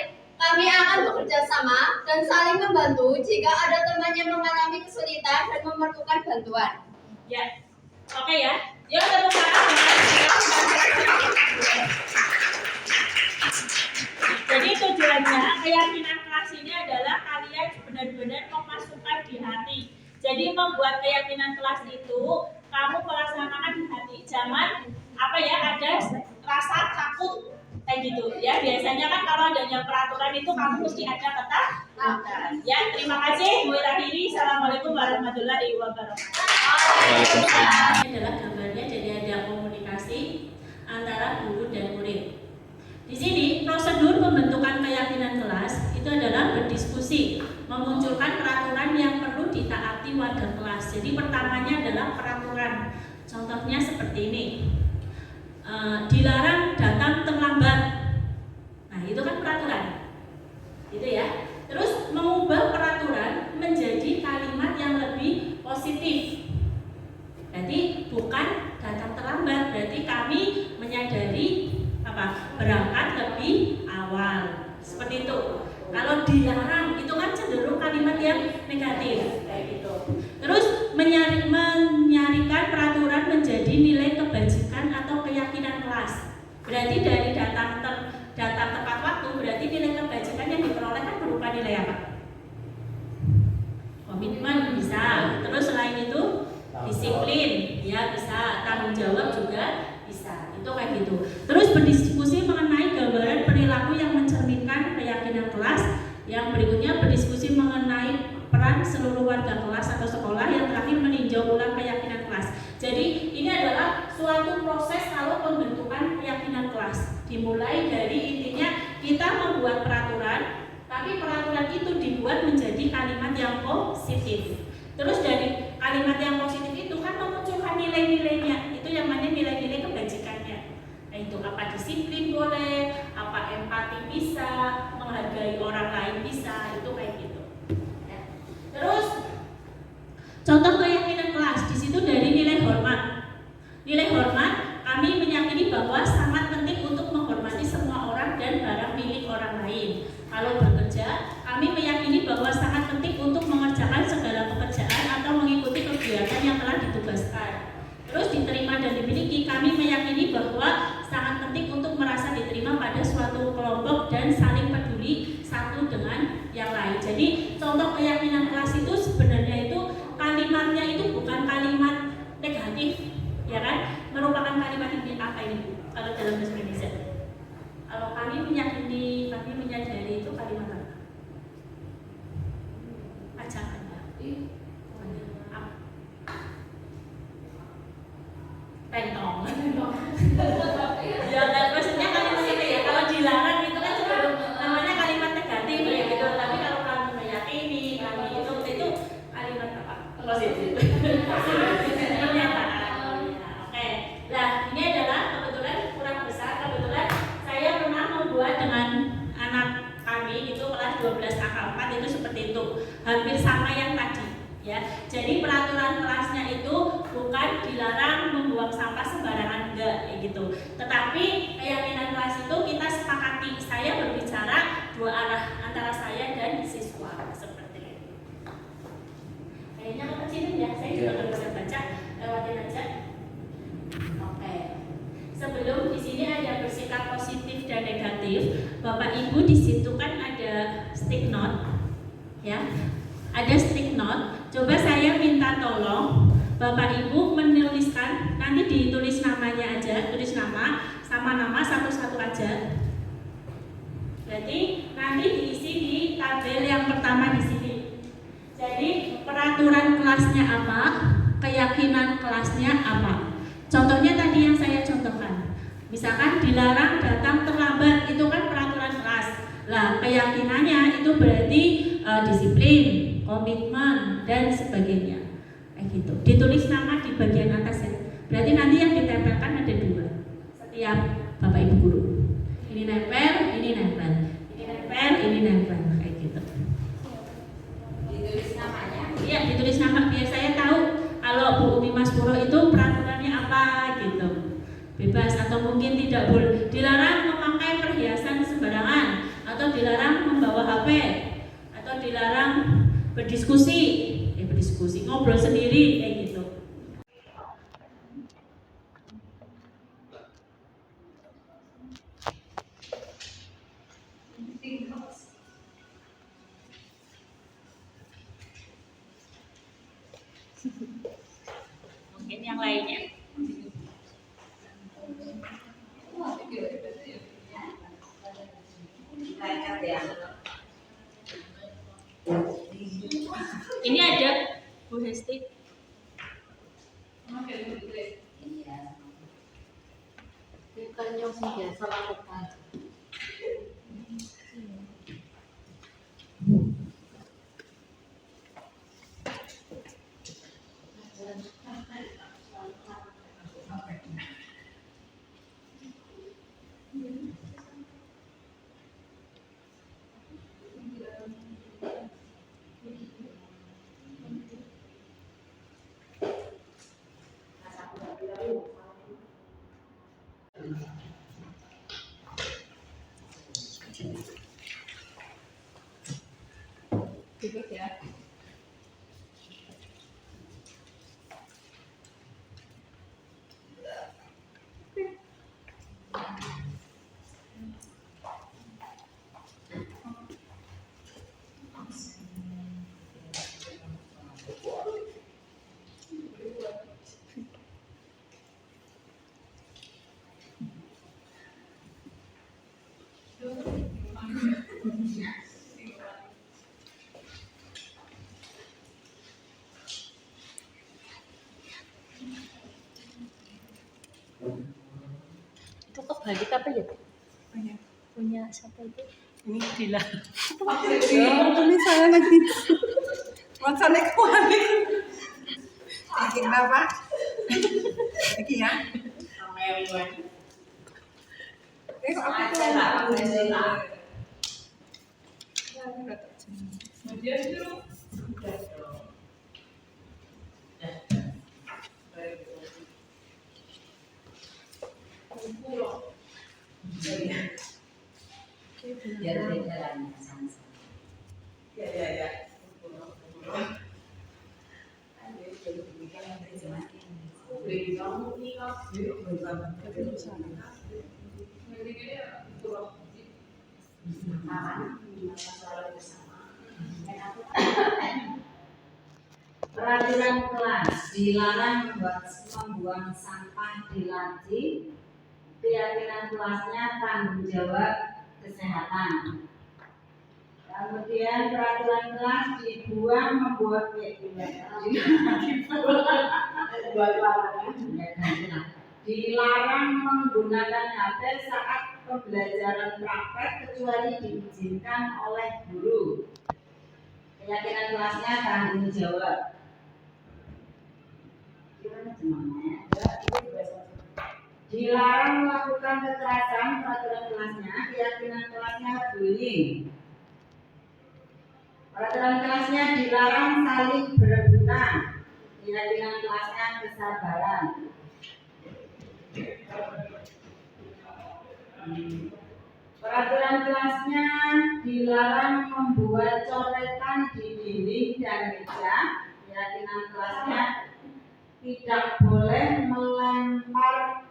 Kami akan bekerja sama dan saling membantu jika ada teman yang mengalami kesulitan dan memerlukan bantuan. Ya, oke ya. Yuk tepuk tangan dengan Jadi tujuannya keyakinan kelas ini adalah kalian benar-benar memasukkan di hati. Jadi membuat keyakinan kelas itu kamu melaksanakan di hati. Jangan ada rasa takut kayak gitu ya. Biasanya kan kalau adanya peraturan itu kamu mesti ada ketakutan. Ya, terima kasih. Mulai akhiri. Assalamualaikum warahmatullahi wabarakatuh. Ini adalah gambarnya, jadi ada komunikasi antara guru dan murid. Di sini prosedur pembentukan keyakinan kelas itu adalah berdiskusi, memunculkan peraturan yang perlu ditaati warga kelas. Jadi pertamanya adalah peraturan. Contohnya seperti ini. Dilarang datang terlambat. Nah, itu kan peraturan. Gitu ya. Terus mengubah peraturan menjadi kalimat yang lebih positif. Berarti bukan datang terlambat, berarti kami menyadari berangkat lebih awal. Seperti itu. Kalau dilarang itu kan cenderung kalimat yang negatif kayak gitu. Terus menyarikan peraturan menjadi nilai kebajikan atau keyakinan kelas. Berarti dari datang tepat waktu, berarti nilai kebajikan yang diperoleh kan berupa nilai apa? Komitmen bisa. Terus selain itu disiplin, ya bisa. Tanggung jawab juga bisa. Itu kayak gitu. Terus berdiskusi mengenai gambaran perilaku yang mencerminkan keyakinan kelas. Yang berikutnya berdiskusi mengenai peran seluruh warga kelas atau sekolah. Yang terakhir meninjau ulang keyakinan kelas. Jadi ini adalah suatu proses kalau pembentukan keyakinan kelas. Dimulai dari intinya kita membuat peraturan, tapi peraturan itu dibuat menjadi kalimat yang positif. Terus dari kalimat yang positif itu kan memunculkan nilai-nilainya. Itu yang namanya nilai-nilai kebajikannya. Nah, itu apa disiplin boleh, apa empati bisa, menghargai orang lain bisa, itu kayak gitu. Ya. Terus contoh keyakinan kelas di situ dari nilai hormat. Nilai hormat kami meyakini bahwa sangat penting untuk menghormati semua orang dan barang milik orang lain. Kalau bekerja, kami meyakini bahwa sangat penting untuk mengerjakan segala pekerjaan atau mengikuti kegiatan yang telah ditugaskan. Terus diterima dan dimiliki, kami meyakini bahwa sangat penting untuk merasa diterima pada suatu kelompok dan saling peduli satu dengan yang lain. Jadi contoh keyakinan kelas itu sebenarnya itu kalimatnya itu bukan kalimat negatif, ya kan? Merupakan kalimat ini apa ini? Kalau dalam bahasa Indonesia, kalau kami meyakini, kami menyadari itu kalimat apa? Ajakan ya? Tentong. Ya, maksudnya kalimat itu ya. Kalau dilarang itu kan cenderung namanya kalimat negatif ya gitu. Tapi kalau kami meyakini, kami itu kalimat apa? Positif. Pernyataan. Oke. Nah, ini adalah kebetulan kurang besar. Kebetulan saya pernah membuat dengan anak kami itu kelas 12 angka 4 itu seperti itu. Hampir sama yang tadi. Ya, jadi peraturan kelasnya itu bukan dilarang membuang sampah sembarangan, enggak kayak gitu. Tetapi keyakinan kelas itu kita sepakati. Saya berbicara dua arah antara saya dan siswa seperti itu. Kayaknya kekecilan ya, saya juga nggak bisa baca, lewatin aja. Oke. Sebelum di sini ada bersikap positif dan negatif, Bapak Ibu di situ kan ada stick note, ya. Ada stick note. Coba saya minta tolong Bapak Ibu menuliskan, nanti ditulis namanya aja, tulis nama sama nama satu-satu aja. Berarti nanti diisi di tabel yang pertama di sini. Jadi peraturan kelasnya apa, keyakinan kelasnya apa. Contohnya tadi yang saya contohkan. Misalkan dilarang datang terlambat, itu kan peraturan kelas. Lah, keyakinannya itu berarti disiplin, komitmen dan sebagainya. Kayak gitu. Ditulis nama di bagian atas ya. Berarti nanti yang ditempelkan ada dua. Setiap Bapak Ibu guru. Ini nempel, ini nempel. Ini nempel, ini nempel. Kayak gitu. Ditulis namanya. Iya, ditulis nama biar saya tahu kalau Bu Umi Mas Puro itu peraturannya apa gitu. Bebas atau mungkin tidak boleh. Dilarang memakai perhiasan sembarangan atau dilarang HP atau dilarang berdiskusi, ngobrol sendiri kayak gitu. Mungkin yang lainnya. Ini ada Bu Hesti. Bukan yang biasa lakukan. Cukup ya. Itu kebalik apa ya? Punya siapa itu? Ini Dila. Ini saya lagi. Macamnya kebalik. Lagi apa? Lagi ya? Peraturan kelas dilarang membuang sampah di laci. Keyakinan kelasnya tanggung jawab kesehatan. Kemudian peraturan kelas dibuang membuat dilarang menggunakan HP saat pembelajaran praktek kecuali diizinkan oleh guru. Keyakinan kelasnya tanggung jawab. Dilarang melakukan kekerasan, peraturan kelasnya. Keyakinan kelasnya bullying. Peraturan kelasnya dilarang saling berebutan. Keyakinan kelasnya kesabaran. Peraturan kelasnya dilarang membuat coretan di dinding dan meja. Keyakinan kelasnya tidak boleh melempar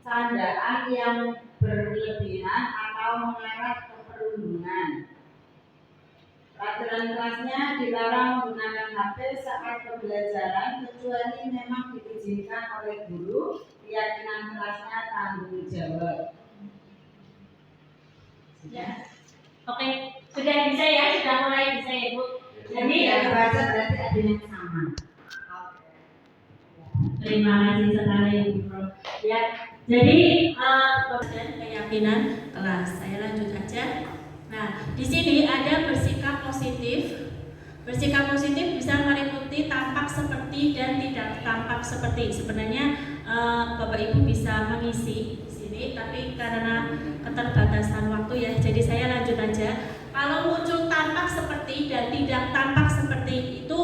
candaan yang berlebihan atau mengarah ke perundungan. Peraturan kelasnya dilarang menggunakan HP saat pembelajaran kecuali memang diizinkan oleh guru. Keyakinan kelasnya tanggung jawab. Ya. Oke, sudah bisa ya, sudah mulai bisa ya Bu. Jadi baca berarti ada yang sama. Terima kasih sekali Bu Prof. Ya, jadi keyakinan kelas. Saya lanjut aja. Nah, di sini ada bersikap positif. Bersikap positif bisa meliputi tampak seperti dan tidak tampak seperti. Sebenarnya Bapak Ibu bisa mengisi di sini, tapi karena keterbatasan waktu ya, jadi saya lanjut aja. Kalau muncul tampak seperti dan tidak tampak seperti itu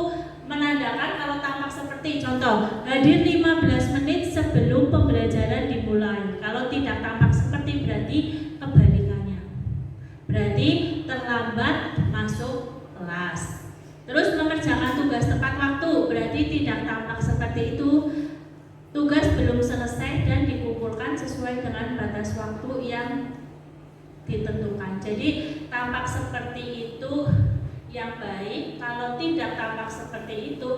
menandakan kalau tampak seperti, contoh hadir 15 menit sebelum pembelajaran dimulai. Kalau tidak tampak seperti berarti kebalikannya, berarti terlambat masuk kelas. Terus mengerjakan tugas tepat waktu, berarti tidak tampak seperti itu. Tugas belum selesai dan dikumpulkan sesuai dengan batas waktu yang ditentukan. Jadi tampak seperti itu yang baik, kalau tidak tampak seperti itu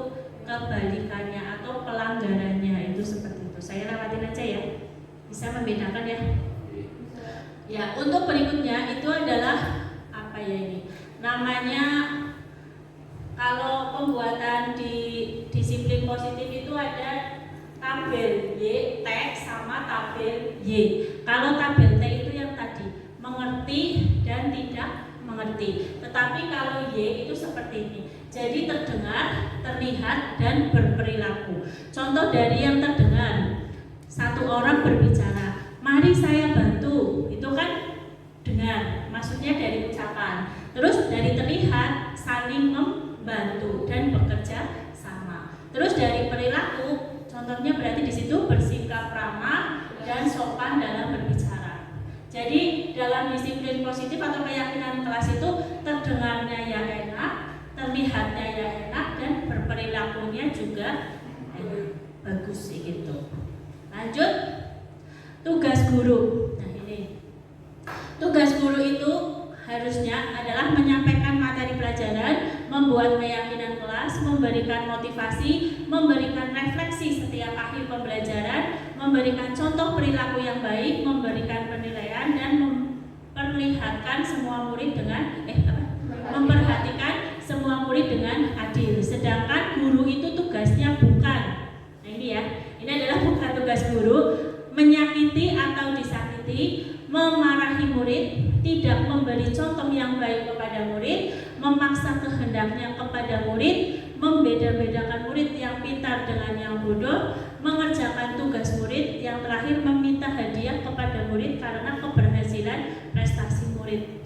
kebalikannya atau pelanggarannya itu seperti itu. Saya lewatin aja ya, bisa membedakan ya. Ya, untuk berikutnya itu adalah apa ya ini? Namanya kalau pembuatan di disiplin positif itu ada tabel Y, T sama tabel Y. Kalau tabel T itu yang tadi mengerti dan tidak mengerti. Tetapi kalau Y itu seperti ini. Jadi terdengar, terlihat dan berperilaku. Contoh dari yang terdengar, satu orang berbicara, mari saya bantu. Itu kan dengar, maksudnya dari ucapan. Terus dari terlihat, saling membantu dan bekerja sama. Terus dari perilaku, contohnya berarti di situ bersikap ramah dan sopan dalam berbicara. Jadi dalam disiplin positif atau keyakinan kelas itu terdengarnya ya enak, terlihatnya ya enak dan berperilakunya juga enak, bagus gitu. Lanjut, tugas guru. Nah ini, tugas guru itu harusnya adalah menyampaikan materi pelajaran, membuat keyakinan kelas, memberikan motivasi, memberikan refleksi setiap akhir pembelajaran, memberikan contoh perilaku yang baik, memberikan penilaian dan memperlihatkan semua murid dengan memperhatikan semua murid dengan adil. Sedangkan guru itu tugasnya bukan, nah ini ya, ini adalah bukan tugas guru menyakiti atau disakiti, memarahi murid, tidak memberi contoh yang baik kepada murid, memaksa kehendaknya kepada murid, membeda-bedakan murid yang pintar dengan yang bodoh, mengerjakan tugas murid, yang terakhir meminta hadiah kepada murid karena keberhasilan prestasi murid.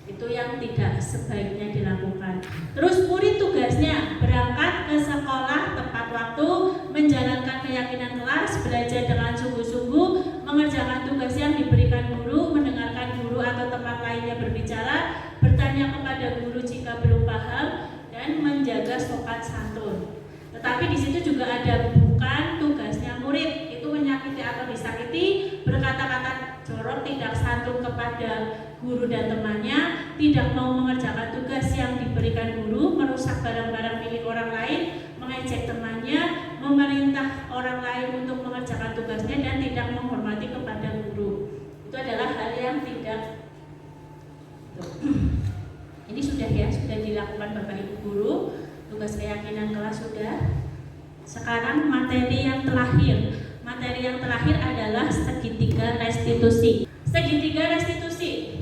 Itu yang tidak sebaiknya dilakukan. Terus murid tugasnya berangkat ke sekolah tepat waktu, menjalankan keyakinan kelas, belajar dengan sungguh-sungguh, mengerjakan tugas yang diberikan guru, mendengarkan guru atau tempat lainnya berbicara, bertanya kepada guru jika belum paham, dan menjaga sopan santun. Tetapi di situ juga ada bukan tugasnya murid, itu menyakiti atau disakiti, berkata-kata jorok, tidak santun kepada guru dan temannya, tidak mau mengerjakan tugas yang diberikan guru, merusak barang-barang milik orang lain, mengejek temannya, memerintah orang lain untuk mengerjakan tugasnya, dan tidak menghormati kepada guru. Itu adalah hal yang tidak. Ini sudah ya, sudah dilakukan Bapak Ibu guru, tugas keyakinan kelas sudah. Sekarang materi yang terakhir. Materi yang terakhir adalah segitiga restitusi. Segitiga restitusi.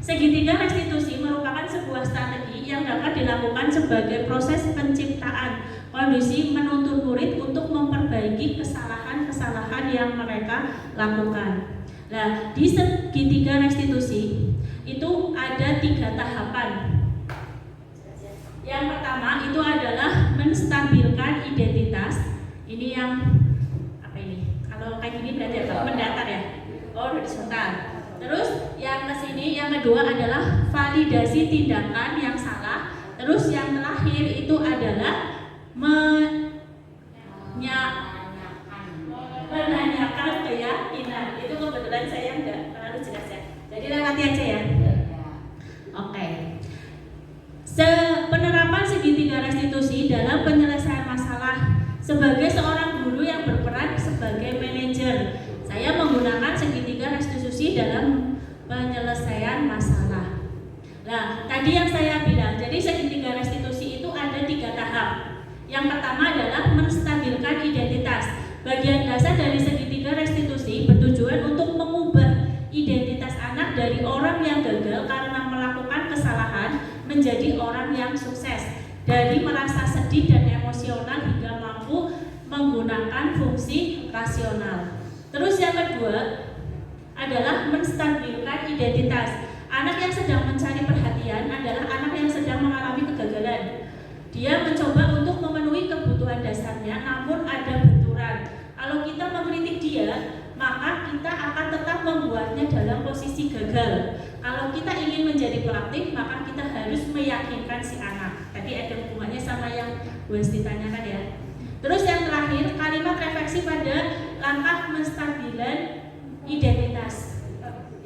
Segitiga restitusi merupakan sebuah strategi yang dapat dilakukan sebagai proses penciptaan kondisi menuntun murid untuk memperbaiki kesalahan-kesalahan yang mereka lakukan. Nah, di segitiga restitusi itu ada 3 tahapan. Yang pertama itu adalah menstabilkan identitas. Ini yang apa ini? Kalau kayak gini berarti apa? Mendatar ya? Oh, horizontal. Terus yang kesini, yang kedua adalah validasi tindakan yang salah. Terus yang terakhir itu adalah menanyakan keyakinan. Itu kebetulan saya nggak terlalu jelas ya. Jadi lewati aja ya. Oke. Penerapan segitiga restitusi dalam penyelesaian masalah. Sebagai seorang guru yang berperan sebagai manajer, saya menggunakan segitiga restitusi dalam penyelesaian masalah. Nah, tadi yang saya bilang, jadi segitiga restitusi itu ada 3 tahap. Yang pertama adalah menstabilkan identitas. Bagian dasar dari segitiga restitusi bertujuan untuk mengubah identitas anak dari orang yang gagal karena melakukan kesalahan menjadi orang yang sukses, dari merasa sedih dan emosional hingga mampu menggunakan fungsi rasional. Terus yang kedua adalah menstabilkan identitas. Anak yang sedang mencari perhatian adalah anak yang sedang mengalami kegagalan. Dia mencoba untuk memenuhi kebutuhan dasarnya, namun ada benturan. Kalau kita mengkritik dia, maka kita akan tetap membuatnya dalam posisi gagal. Kalau kita ingin menjadi proaktif, maka kita harus meyakinkan si anak. Tadi ada hubungannya sama yang Bu Esti tanyakan ya. Terus yang terakhir, kalimat refleksi pada langkah menstabilan identitas.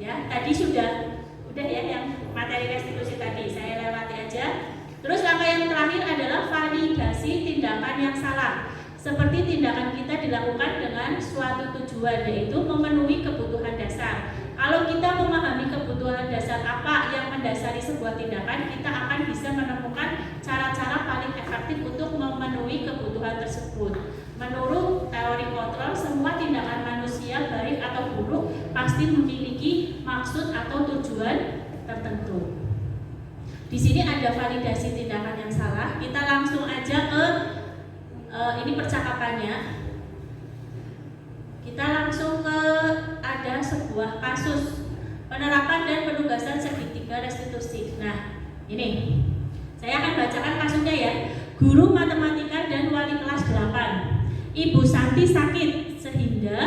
Ya, tadi sudah ya yang materi restitusi tadi, saya lewati aja. Terus langkah yang terakhir adalah validasi tindakan yang salah. Seperti tindakan kita dilakukan dengan suatu tujuan, yaitu memenuhi kebutuhan dasar. Kalau kita memahami kebutuhan dasar apa yang mendasari sebuah tindakan, kita akan bisa menemukan cara-cara paling efektif untuk memenuhi kebutuhan tersebut. Menurut teori kontrol, semua tindakan manusia baik atau buruk pasti memiliki maksud atau tujuan tertentu. Di sini ada validasi tindakan yang salah. Kita langsung aja ke ini percakapannya. Kita langsung ke ada sebuah kasus penerapan dan penugasan segitiga restitusi. Nah, ini saya akan bacakan kasusnya ya. Guru matematika dan wali kelas 8. Ibu Santi sakit sehingga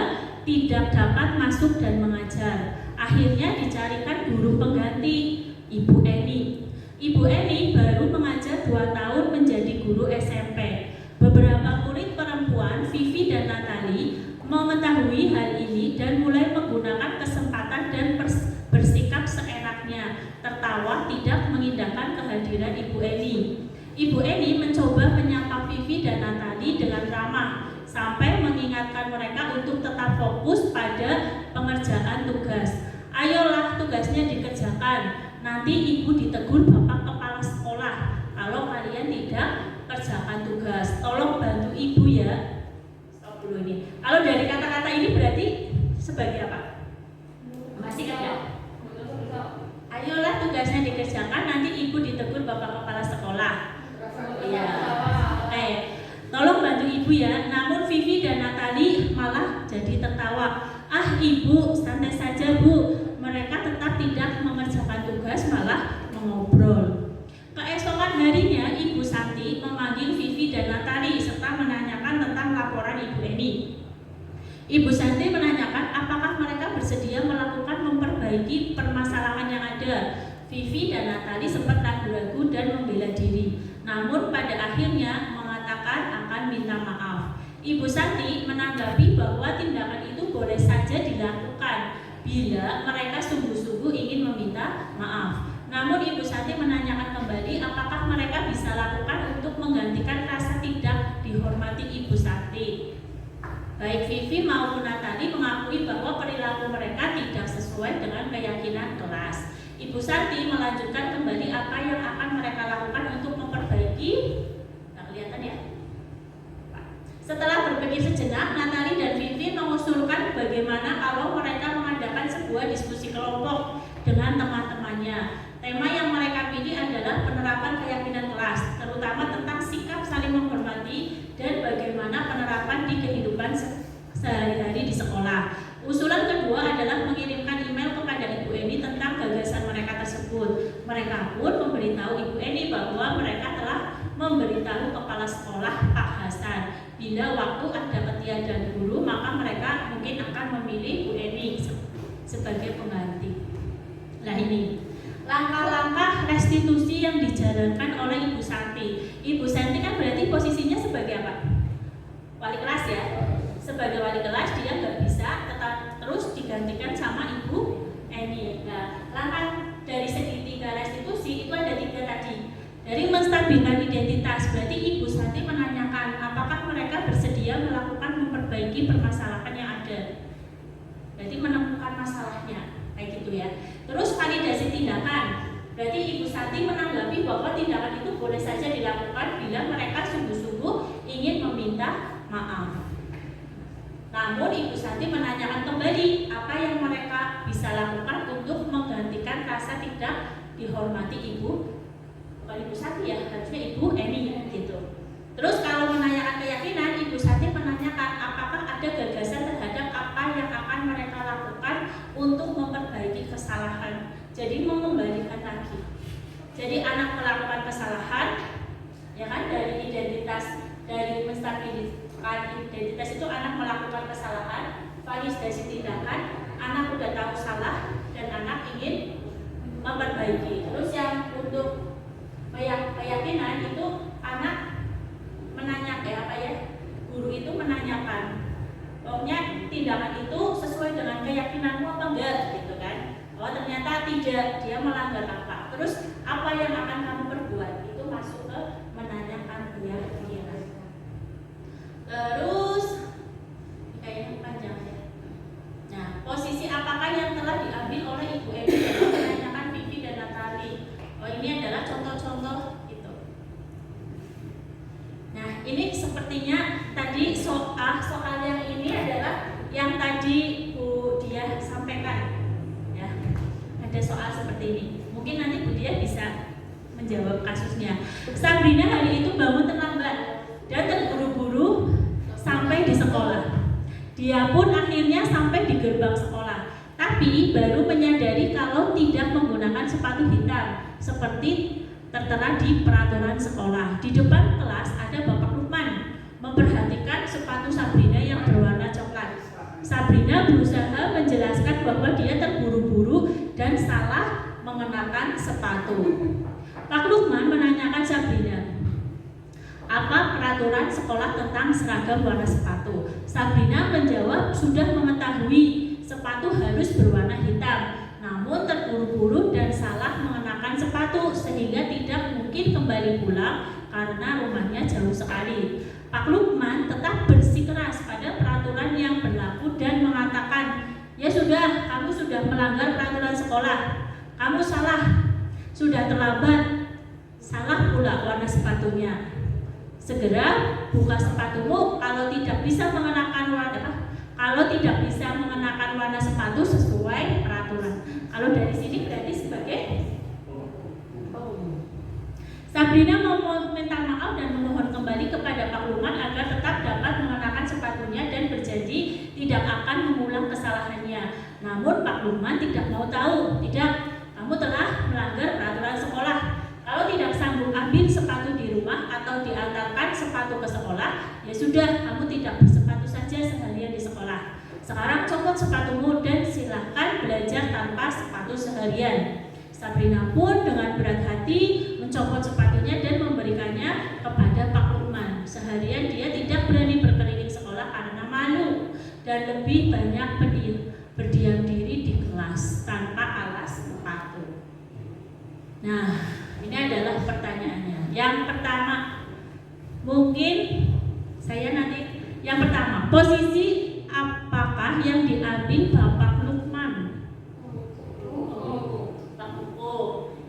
tidak dapat masuk dan mengajar. Akhirnya dicarikan guru pengganti, Ibu Eni. Ibu Eni baru mengajar 2 tahun menjadi guru SMP. Beberapa murid perempuan, Vivi dan Natali, mengetahui hal ini dan mulai menggunakan kesempatan dan bersikap seenaknya, tertawa tidak mengindahkan kehadiran Ibu Eni. Ibu Eni mencoba menyapa Vivi dan Natali dengan ramah, sampai mengingatkan mereka untuk tetap fokus pada pengerjaan tugas. Ayolah, tugasnya dikerjakan, nanti ibu ditegur Bapak Kepala Sekolah kalau kalian tidak kerjakan tugas. Tolong bantu ibu ya. Stop dulu ini. Kalau dari kata-kata ini berarti sebagai apa? Masih kan ya? Ayolah, tugasnya dikerjakan, nanti ibu ditegur Bapak Kepala Sekolah. Iya. Tolong bantu ibu ya. Namun Vivi dan Natali malah jadi tertawa. Ah ibu, santai saja bu. Mereka tetap tidak mengerjakan tugas, malah mengobrol. Keesokan harinya Ibu Santi memanggil Vivi dan Natali serta menanyakan tentang laporan Ibu Eni. Ibu Santi menanyakan apakah mereka bersedia melakukan memperbaiki permasalahan yang ada. Vivi dan Natali sempat ragu-ragu dan membela diri, namun pada akhirnya mengatakan akan minta maaf. Ibu Santi menanggapi bahwa tindakan itu boleh saja dilakukan bila mereka sungguh-sungguh ingin meminta maaf. Namun Ibu Santi menanyakan kembali apakah mereka bisa lakukan untuk menggantikan rasa tidak dihormati Ibu Santi. Baik Vivi maupun Natali mengakui bahwa perilaku mereka tidak sesuai dengan keyakinan kelas. Ibu Santi melanjutkan kembali apa yang akan mereka lakukan untuk memperbaiki. Nggak kelihatan ya? Setelah berpikir sejenak, Natali dan Vivi mengusulkan bagaimana kalau mereka mengadakan sebuah diskusi kelompok dengan teman-temannya. Tema yang mereka pilih adalah penerapan keyakinan kelas, terutama tentang sikap saling menghormati dan bagaimana penerapan di kehidupan sehari-hari di sekolah. Usulan kedua adalah mengirimkan email kepada Ibu Eni tentang gagasan mereka tersebut. Mereka pun memberitahu Ibu Eni bahwa mereka telah memberitahu Kepala Sekolah Pak Hasan. Bila waktu ada ketiadaan guru, maka mereka mungkin akan memilih Bu Eni sebagai pengganti. Nah ini langkah-langkah restitusi yang dijalankan oleh Ibu Santi. Ibu Santi kan berarti posisinya sebagai apa? Wali kelas ya. Sebagai wali kelas dia nggak bisa tetap terus digantikan sama Ibu Eni. Nah, langkah dari segitiga restitusi itu ada 3 tadi. Dari menstabilkan identitas, berarti Ibu Santi menanyakan apakah mereka bersedia melakukan memperbaiki permasalahan yang ada. Berarti menemukan masalahnya, kayak gitu ya. Terus validasi tindakan, berarti Ibu Santi menanggapi bahwa tindakan itu boleh saja dilakukan bila mereka sungguh-sungguh ingin meminta maaf. Namun Ibu Santi menanyakan kembali apa yang mereka bisa lakukan untuk menggantikan rasa tidak dihormati Ibu. Bukan Ibu Santi ya, harusnya Ibu Eni ya gitu. Terus kalau menanyakan keyakinan, Ibu Santi menanyakan apakah ada gagasan terhadap apa yang akan mereka lakukan untuk memperbaiki kesalahan. Jadi mengembalikan lagi. Jadi anak melakukan kesalahan, ya kan, dari identitas, dari menstabilkan identitas itu anak melakukan kesalahan, validasi tindakan, anak udah tahu salah dan anak ingin memperbaiki. Terus yang untuk keyakinan itu anak guru itu menanyakan, pokoknya tindakan itu sesuai dengan keyakinanmu apa enggak gitu kan. Oh ternyata tidak, dia melanggar apa. Terus apa yang akan kamu perbuat? Itu masuk ke menanyakan keyakinan. Terus kayaknya panjang ya. Nah, posisi apakah yang telah diambil oleh Ibu Emi dalam menanyakan Vivi dan Natali? Oh ini adalah contoh-contoh gitu. Nah ini sepertinya tadi soal yang ini adalah yang tadi Bu Dia sampaikan ya. Ada soal seperti ini. Mungkin nanti Bu Dia bisa menjawab kasusnya. Sabrina hari itu bangun terlambat dan terburu-buru sampai di sekolah. Dia pun akhirnya sampai di gerbang sekolah, tapi baru menyadari kalau tidak menggunakan sepatu hitam seperti tertera di peraturan sekolah. Di depan kelas ada Bapak Lukman memperhatikan sepatu Sabrina yang berwarna coklat. Sabrina berusaha menjelaskan bahwa dia terburu-buru dan salah mengenakan sepatu. Pak Lukman menanyakan Sabrina, apa peraturan sekolah tentang seragam warna sepatu? Sabrina menjawab sudah mengetahui sepatu harus berwarna hitam, namun terburu-buru dan salah mengenakan sepatu sehingga tidak mungkin kembali pulang karena rumahnya jauh sekali. Pak Lukman tetap bersikeras pada peraturan yang berlaku dan mengatakan, ya sudah, kamu sudah melanggar peraturan sekolah, kamu salah, sudah terlambat, salah pula warna sepatunya. Segera buka sepatumu kalau tidak bisa mengenakan warna sepatu sesuai peraturan. Kalau dari sini berarti sebagai Sabrina mau minta maaf dan memohon kembali kepada Pak Lukman agar tetap dapat mengenakan sepatunya dan berjanji tidak akan mengulang kesalahannya. Namun Pak Lukman tidak mau tahu. Tidak, kamu telah melanggar peraturan sekolah. Kalau tidak sanggup ambil sepatu di rumah atau diantarkan sepatu ke sekolah, ya sudah, kamu tidak bersepatu saja seharian di sekolah. Sekarang copot sepatumu dan silahkan belajar tanpa sepatu seharian. Sabrina pun dengan berat hati mencopot sepatunya dan memberikannya kepada Pak Lukman. Seharian dia tidak berani berkeliling sekolah karena malu dan lebih banyak berdiam diri di kelas tanpa alas sepatu. Nah, ini adalah pertanyaannya. Yang pertama, mungkin saya nanti yang pertama, posisi apakah yang diambil Bapak Lukman?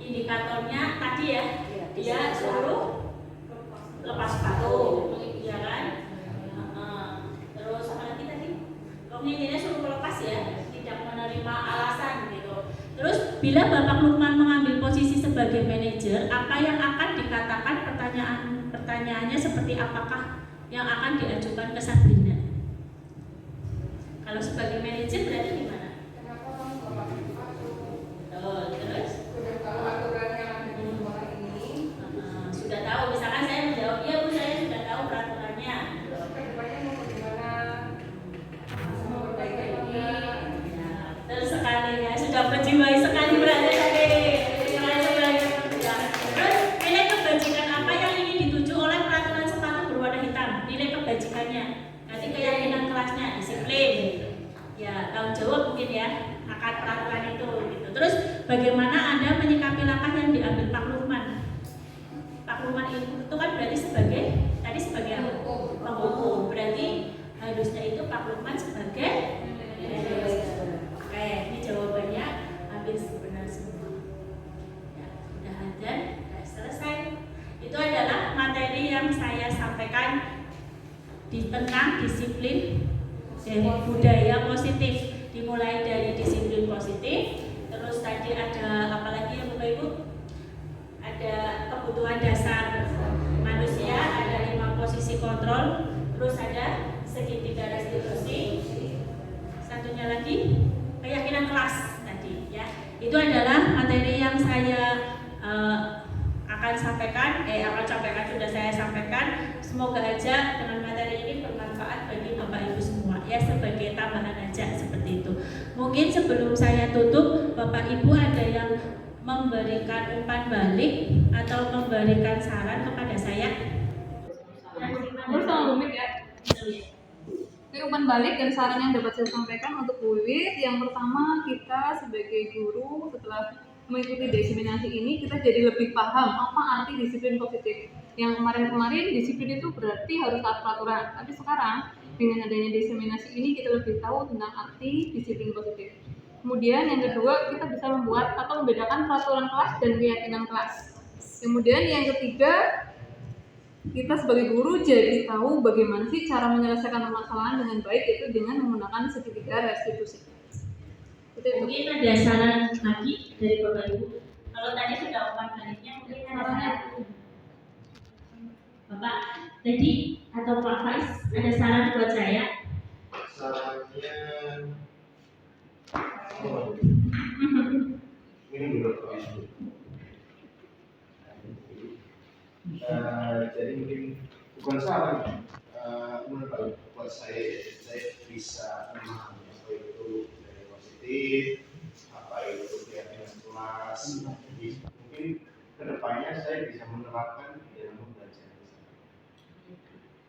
Indikatornya tadi ya, dia suruh lepas sepatu, ya kan? Terus apa lagi tadi? Pokoknya suruh lepas ya, tidak menerima alasan gitu. Terus bila Bapak Lukman mengambil posisi sebagai manajer, apa yang akan dikatakan pertanyaannya seperti apakah yang akan diajukan ke Sabrina? Kalau sebagai manajer berarti gimana? Kenapa kamu nggak pakai sepatu? Terus? Sudah tahu aturan yang ada di sekolah ini? Sudah tahu. Misalkan saya menjawab, iya Bu, saya sudah tahu peraturannya. Kedepannya mau bagaimana? Mau perbaiki ini? Terus sekali ya, sudah menjiwai sekali berarti tadi. Terus nilai kebajikan apa yang ingin dituju oleh peraturan sepatu berwarna hitam? Nilai kebajikannya. Nanti keyakinan kelasnya, disiplin. Ya, tanggung jawab mungkin ya akan peraturan itu gitu. Terus bagaimana Anda menyikapi langkah yang diambil Pak Lukman? Pak Lukman itu kan berarti sebagai penghukum. Berarti harusnya itu Pak Lukman sebagai Oke, ini jawabannya hampir benar semua. Ya, sudah selesai. Itu adalah materi yang saya sampaikan tentang disiplin dan budaya positif. Dimulai dari disiplin positif. Terus tadi ada apa lagi ya Bapak Ibu? Ada kebutuhan dasar manusia, ada 5 posisi kontrol, terus ada segitiga restitusi. Satunya lagi keyakinan kelas tadi ya. Itu adalah materi yang saya akan sampaikan sudah saya sampaikan. Semoga aja dengan materi ini bermanfaat bagi Bapak Ibu semua ya, sebagai tambahan aja seperti itu. Mungkin sebelum saya tutup, Bapak Ibu ada yang memberikan umpan balik atau memberikan saran kepada saya? Aku sama Bu Mik ya. Oke, umpan balik dan saran yang dapat saya sampaikan untuk Bu Wiwit. Yang pertama, kita sebagai guru setelah mengikuti diseminasi ini, kita jadi lebih paham apa arti disiplin positif. Yang kemarin-kemarin disiplin itu berarti harus taat peraturan, tapi sekarang dengan adanya diseminasi ini kita lebih tahu tentang arti disiplin positif. Kemudian yang kedua, kita bisa membuat atau membedakan peraturan kelas dan keyakinan kelas. Kemudian yang ketiga, kita sebagai guru jadi tahu bagaimana sih cara menyelesaikan permasalahan dengan baik, itu dengan menggunakan segitiga restitusi. Mungkin ada saran lagi dari Bapak Ibu. Kalau tadi sudah umpan baliknya, mungkin ada saran. Bapak tadi atau Pak Faiz ada saran buat saya? Sarannya ini dulu jadi mungkin bukan saran, buat saya bisa memahami apa itu dari positif, apa itu keyakinan kelas. Jadi mungkin kedepannya saya bisa menerapkan di dalam belajar.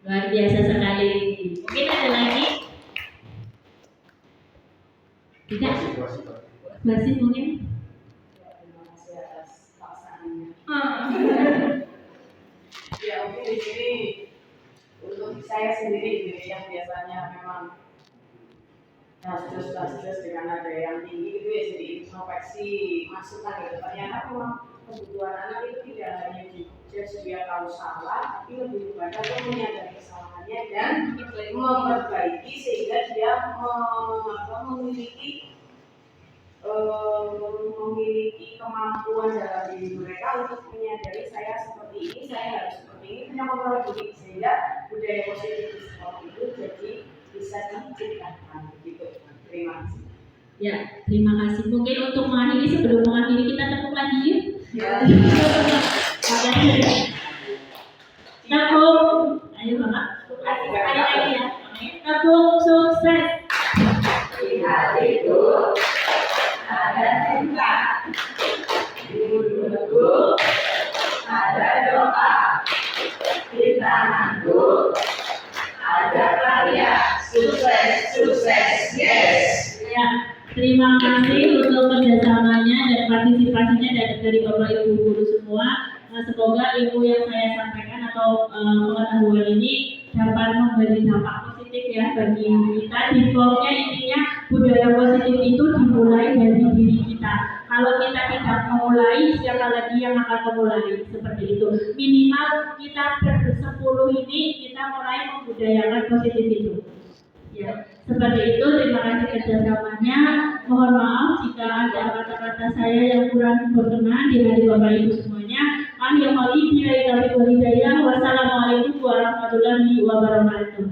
Luar biasa sekali. Mungkin ada lagi? Tidak? Masih mungkin? Terima kasih atas paksaannya. Ya mungkin di sini untuk saya sendiri yang biasanya memang kasus dengan ada yang tinggi itu ya jadi introspeksi masukan gitu. Ternyata memang kebutuhan anak itu tidak hanya dia tahu salah, tapi lebih kepada menyadari kesalahannya dan memperbaiki sehingga dia memiliki kemampuan dalam diri mereka untuk menyadari saya seperti ini, saya harus seperti ini, punya memperbaiki sehingga budaya positif seperti itu jadi bisa diciptakan gitu. Terima kasih. Ya, terima kasih. Mungkin untuk mengakhiri, sebelum mengakhiri kita tepuk lagi yuk. Ya. Tepuk. Ayo Bapak. Ada lagi ya. Tepuk sukses. Di hatiku ada cinta, di mulutku ada doa, di tanganku ada karya. Sukses, yes. Ya, terima kasih untuk kerjasamanya dan partisipasinya dari Bapak Ibu guru semua. Semoga ilmu yang saya sampaikan atau pengetahuan ini dapat memberi dampak positif ya bagi kita. Di pokoknya intinya budaya positif itu dimulai dari diri kita. Kalau kita tidak memulai, siapa lagi yang akan memulai? Seperti itu. Minimal kita bersepuluh ini kita mulai membudayakan positif itu. Ya, seperti itu. Terima kasih kerjasamanya. Mohon maaf jika ada kata-kata saya yang kurang berkenan di hati Bapak Ibu semuanya. Wassalamualaikum warahmatullahi wabarakatuh.